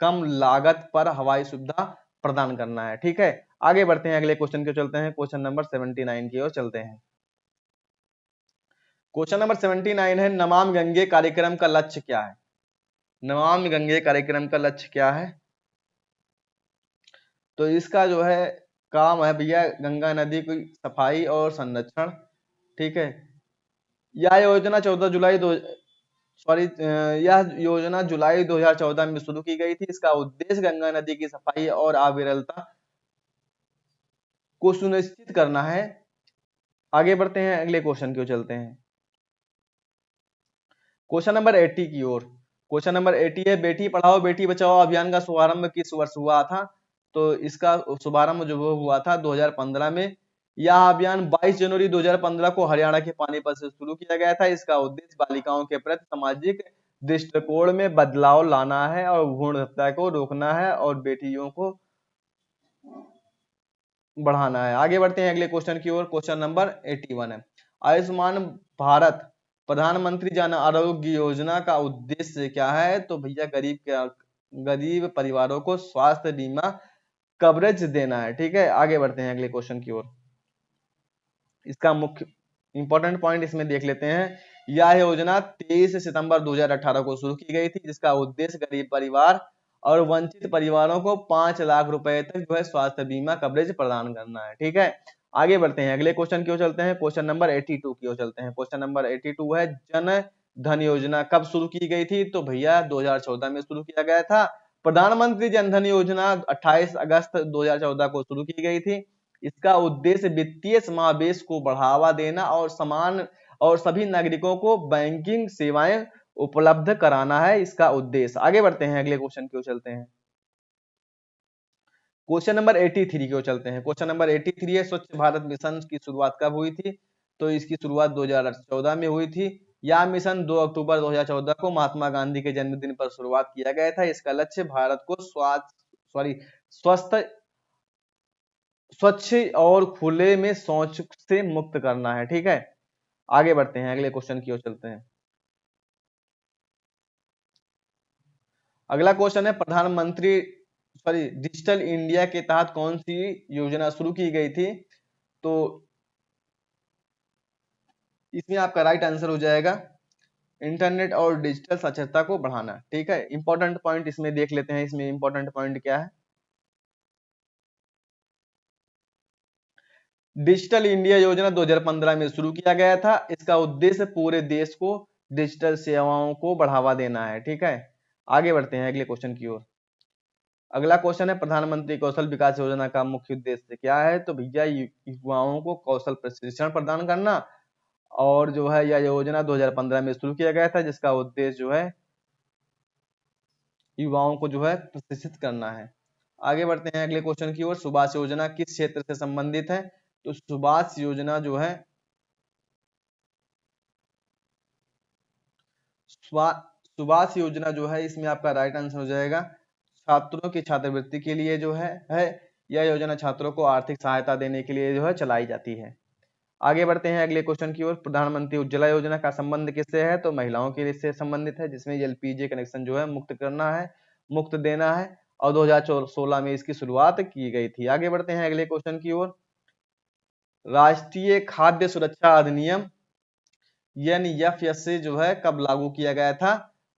कम लागत पर हवाई सुविधा प्रदान करना है। ठीक है, आगे बढ़ते हैं, अगले क्वेश्चन की ओर चलते हैं। क्वेश्चन नंबर 79 की ओर चलते हैं। क्वेश्चन नंबर 79 है, नमामि गंगे कार्यक्रम का लक्ष्य क्या है? नमामि गंगे कार्यक्रम का लक्ष्य क्या है? तो इसका जो है काम है भैया गंगा नदी की सफाई और संरक्षण। ठीक है, यह योजना 14 जुलाई दो सॉरी यह योजना जुलाई 2014 में शुरू की गई थी। इसका उद्देश्य गंगा नदी की सफाई और अविरलता को सुनिश्चित करना है। आगे बढ़ते हैं, अगले क्वेश्चन की ओर चलते हैं। क्वेश्चन नंबर 80 की ओर। क्वेश्चन नंबर 80 है, बेटी पढ़ाओ बेटी बचाओ अभियान का शुभारंभ किस वर्ष हुआ था? तो इसका शुभारंभ जो हुआ था 2015 में। यह अभियान 22 जनवरी 2015 को हरियाणा के पानीपत से शुरू किया गया था। इसका उद्देश्य बालिकाओं के प्रति सामाजिक दृष्टिकोण में बदलाव लाना है और भ्रूण हत्या को रोकना है और बेटियों को बढ़ाना है। आगे बढ़ते हैं, अगले क्वेश्चन की ओर। क्वेश्चन नंबर 81 है, आयुष्मान भारत प्रधानमंत्री जन आरोग्य योजना का उद्देश्य क्या है? तो भैया गरीब परिवारों को स्वास्थ्य बीमा कवरेज देना है। ठीक है, आगे बढ़ते हैं, अगले क्वेश्चन की ओर। इसका मुख्य इंपॉर्टेंट पॉइंट इसमें देख लेते हैं। यह योजना 23 सितंबर 2018 को शुरू की गई थी, जिसका उद्देश्य गरीब परिवार और वंचित परिवारों को 5 लाख रुपए तक जो है स्वास्थ्य बीमा कवरेज प्रदान करना है। ठीक है, आगे बढ़ते हैं, अगले क्वेश्चन की ओर चलते हैं। क्वेश्चन नंबर 82 की ओर चलते हैं। क्वेश्चन नंबर 82 है, जन धन योजना कब शुरू की गई थी? तो भैया 2014 में शुरू किया गया था। प्रधानमंत्री जन धन योजना 28 अगस्त 2014 को शुरू की गई थी। इसका उद्देश्य वित्तीय समावेश को बढ़ावा देना और समान और सभी नागरिकों को बैंकिंग सेवाएं उपलब्ध कराना है इसका उद्देश्य। आगे बढ़ते हैं, अगले क्वेश्चन की ओर चलते हैं। क्वेश्चन नंबर 83 की ओर चलते हैं। क्वेश्चन नंबर 83 है, स्वच्छ भारत मिशन की शुरुआत कब हुई थी? तो इसकी शुरुआत 2014 में हुई थी। यह मिशन 2 अक्टूबर 2014 को महात्मा गांधी के जन्मदिन पर शुरुआत किया गया था। इसका लक्ष्य भारत को स्वस्थ, स्वच्छ और खुले में शौच से मुक्त करना है। ठीक है, आगे बढ़ते हैं, अगले क्वेश्चन की ओर चलते हैं। अगला क्वेश्चन है, प्रधानमंत्री डिजिटल इंडिया के तहत कौन सी योजना शुरू की गई थी? तो इसमें आपका राइट आंसर हो जाएगा इंटरनेट और डिजिटल साक्षरता को बढ़ाना। ठीक है, इंपॉर्टेंट पॉइंट इसमें देख लेते हैं, इसमें इंपॉर्टेंट पॉइंट क्या है। डिजिटल इंडिया योजना 2015 में शुरू किया गया था। इसका उद्देश्य पूरे देश को डिजिटल सेवाओं को बढ़ावा देना है। ठीक है, आगे बढ़ते हैं अगले क्वेश्चन की ओर। अगला क्वेश्चन है, प्रधानमंत्री कौशल विकास योजना का मुख्य उद्देश्य क्या है? तो भैया युवाओं को कौशल प्रशिक्षण प्रदान करना, और जो है यह योजना 2015 में शुरू किया गया था, जिसका उद्देश्य जो है युवाओं को जो है प्रशिक्षित करना है। आगे बढ़ते हैं अगले क्वेश्चन की ओर। सुभाष योजना किस क्षेत्र से संबंधित है? तो सुभाष योजना जो है सुभाष योजना जो है, इसमें आपका राइट आंसर हो जाएगा छात्रों की छात्रवृत्ति के लिए जो है यह योजना छात्रों को आर्थिक सहायता देने के लिए जो है चलाई जाती है। आगे बढ़ते हैं अगले क्वेश्चन की ओर। प्रधानमंत्री उज्ज्वला योजना का संबंध किससे है? तो महिलाओं के लिए से संबंधित है, जिसमें एलपीजी कनेक्शन जो है मुक्त करना है, मुक्त देना है, और 2016 में इसकी शुरुआत की गई थी। आगे बढ़ते हैं अगले क्वेश्चन की ओर। राष्ट्रीय खाद्य सुरक्षा अधिनियम NFS जो है कब लागू किया गया था?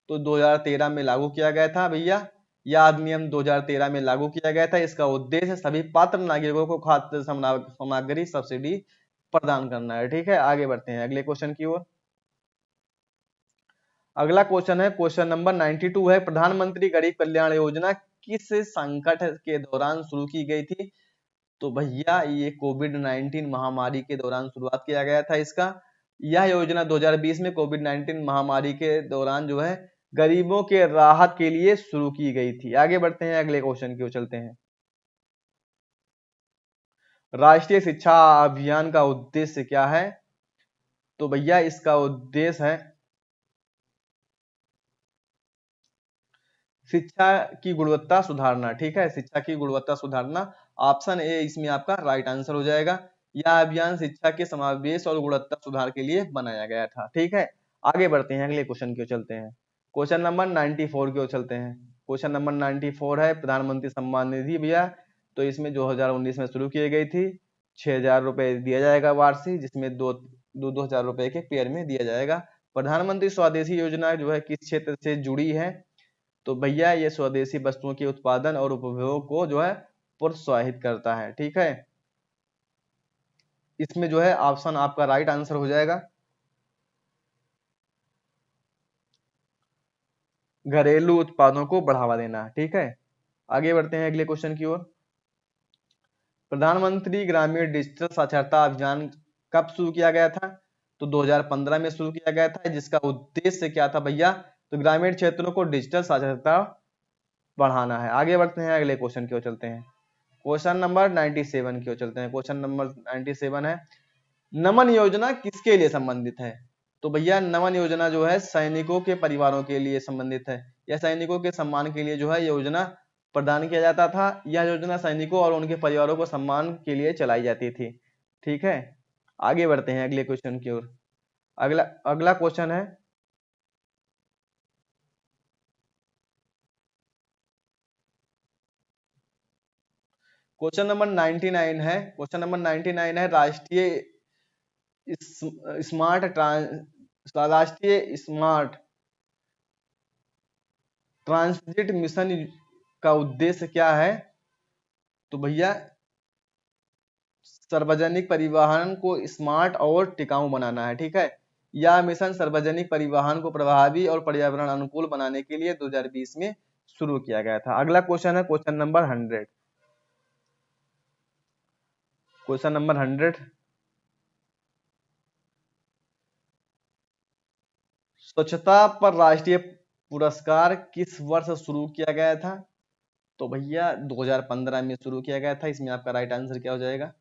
तो 2013 में लागू किया गया था भैया। यह अधिनियम 2013 में लागू किया गया था। इसका उद्देश्य सभी पात्र नागरिकों को खाद्य सामग्री सब्सिडी प्रदान करना है। ठीक है, आगे बढ़ते हैं अगले क्वेश्चन की ओर। अगला क्वेश्चन है, क्वेश्चन नंबर 92 है, प्रधानमंत्री गरीब कल्याण योजना किस संकट के दौरान शुरू की गई थी? तो भैया ये कोविड 19 महामारी के दौरान शुरुआत किया गया था इसका। यह योजना 2020 में कोविड 19 महामारी के दौरान जो है गरीबों के राहत के लिए शुरू की गई थी। आगे बढ़ते हैं अगले क्वेश्चन की ओर चलते हैं। राष्ट्रीय शिक्षा अभियान का उद्देश्य क्या है? तो भैया इसका उद्देश्य है शिक्षा की गुणवत्ता सुधारना। ठीक है, शिक्षा की गुणवत्ता सुधारना, ऑप्शन ए इसमें आपका राइट आंसर हो जाएगा। यह अभियान शिक्षा के समावेश और गुणवत्ता सुधार के लिए बनाया गया था। ठीक है, आगे बढ़ते हैं अगले क्वेश्चन की ओर चलते हैं। क्वेश्चन नंबर 94 की ओर चलते हैं। क्वेश्चन नंबर 94 है, प्रधानमंत्री सम्मान निधि भैया। तो इसमें 2019 में शुरू की गई थी। 6,000 रुपए दिया जाएगा वार्षिक, जिसमें दो दो 2,000 रुपए के पेयर में दिया जाएगा। प्रधानमंत्री स्वदेशी योजना जो है किस क्षेत्र से जुड़ी है? तो भैया ये स्वदेशी वस्तुओं के उत्पादन और उपभोग को जो है प्रोत्साहित करता है। ठीक है, इसमें जो है ऑप्शन आपका राइट आंसर हो जाएगा घरेलू उत्पादों को बढ़ावा देना। ठीक है, आगे बढ़ते हैं अगले क्वेश्चन की ओर। प्रधानमंत्री ग्रामीण डिजिटल साक्षरता अभियान कब शुरू किया गया था? तो 2015 में शुरू किया गया था। जिसका उद्देश्य क्या था भैया? तो ग्रामीण क्षेत्रों को डिजिटल साक्षरता बढ़ाना है। आगे बढ़ते हैं अगले क्वेश्चन की ओर चलते हैं। क्वेश्चन नंबर 97 की ओर चलते हैं। क्वेश्चन नंबर 97 है, नमन योजना किसके लिए संबंधित है? तो भैया नमन योजना जो है सैनिकों के परिवारों के लिए संबंधित है। यह सैनिकों के सम्मान के लिए जो है योजना प्रदान किया जाता था। यह योजना सैनिकों और उनके परिवारों को सम्मान के लिए चलाई जाती थी। ठीक है, आगे बढ़ते हैं अगले क्वेश्चन की ओर। अगला अगला क्वेश्चन है, क्वेश्चन नंबर 99 है। क्वेश्चन नंबर 99 है, स्मार्ट राष्ट्रीय स्मार्ट ट्रांजिट मिशन का उद्देश्य क्या है? तो भैया सार्वजनिक परिवहन को स्मार्ट और टिकाऊ बनाना है। ठीक है, यह मिशन सार्वजनिक परिवहन को प्रभावी और पर्यावरण अनुकूल बनाने के लिए 2020 में शुरू किया गया था। अगला क्वेश्चन है क्वेश्चन नंबर 100। क्वेश्चन नंबर 100, स्वच्छता पर राष्ट्रीय पुरस्कार किस वर्ष शुरू किया गया था? तो भैया 2015 में शुरू किया गया था। इसमें आपका राइट आंसर क्या हो जाएगा?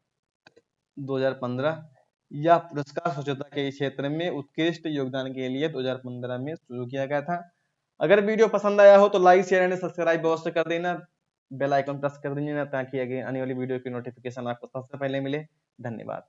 2015। यह पुरस्कार स्वच्छता के क्षेत्र में उत्कृष्ट योगदान के लिए 2015 में शुरू किया गया था। अगर वीडियो पसंद आया हो तो लाइक शेयर एंड सब्सक्राइब अवश्य कर देना, बेल आइकन प्रेस कर देना ताकि आगे आने वाली वीडियो की नोटिफिकेशन आपको सबसे पहले मिले। धन्यवाद।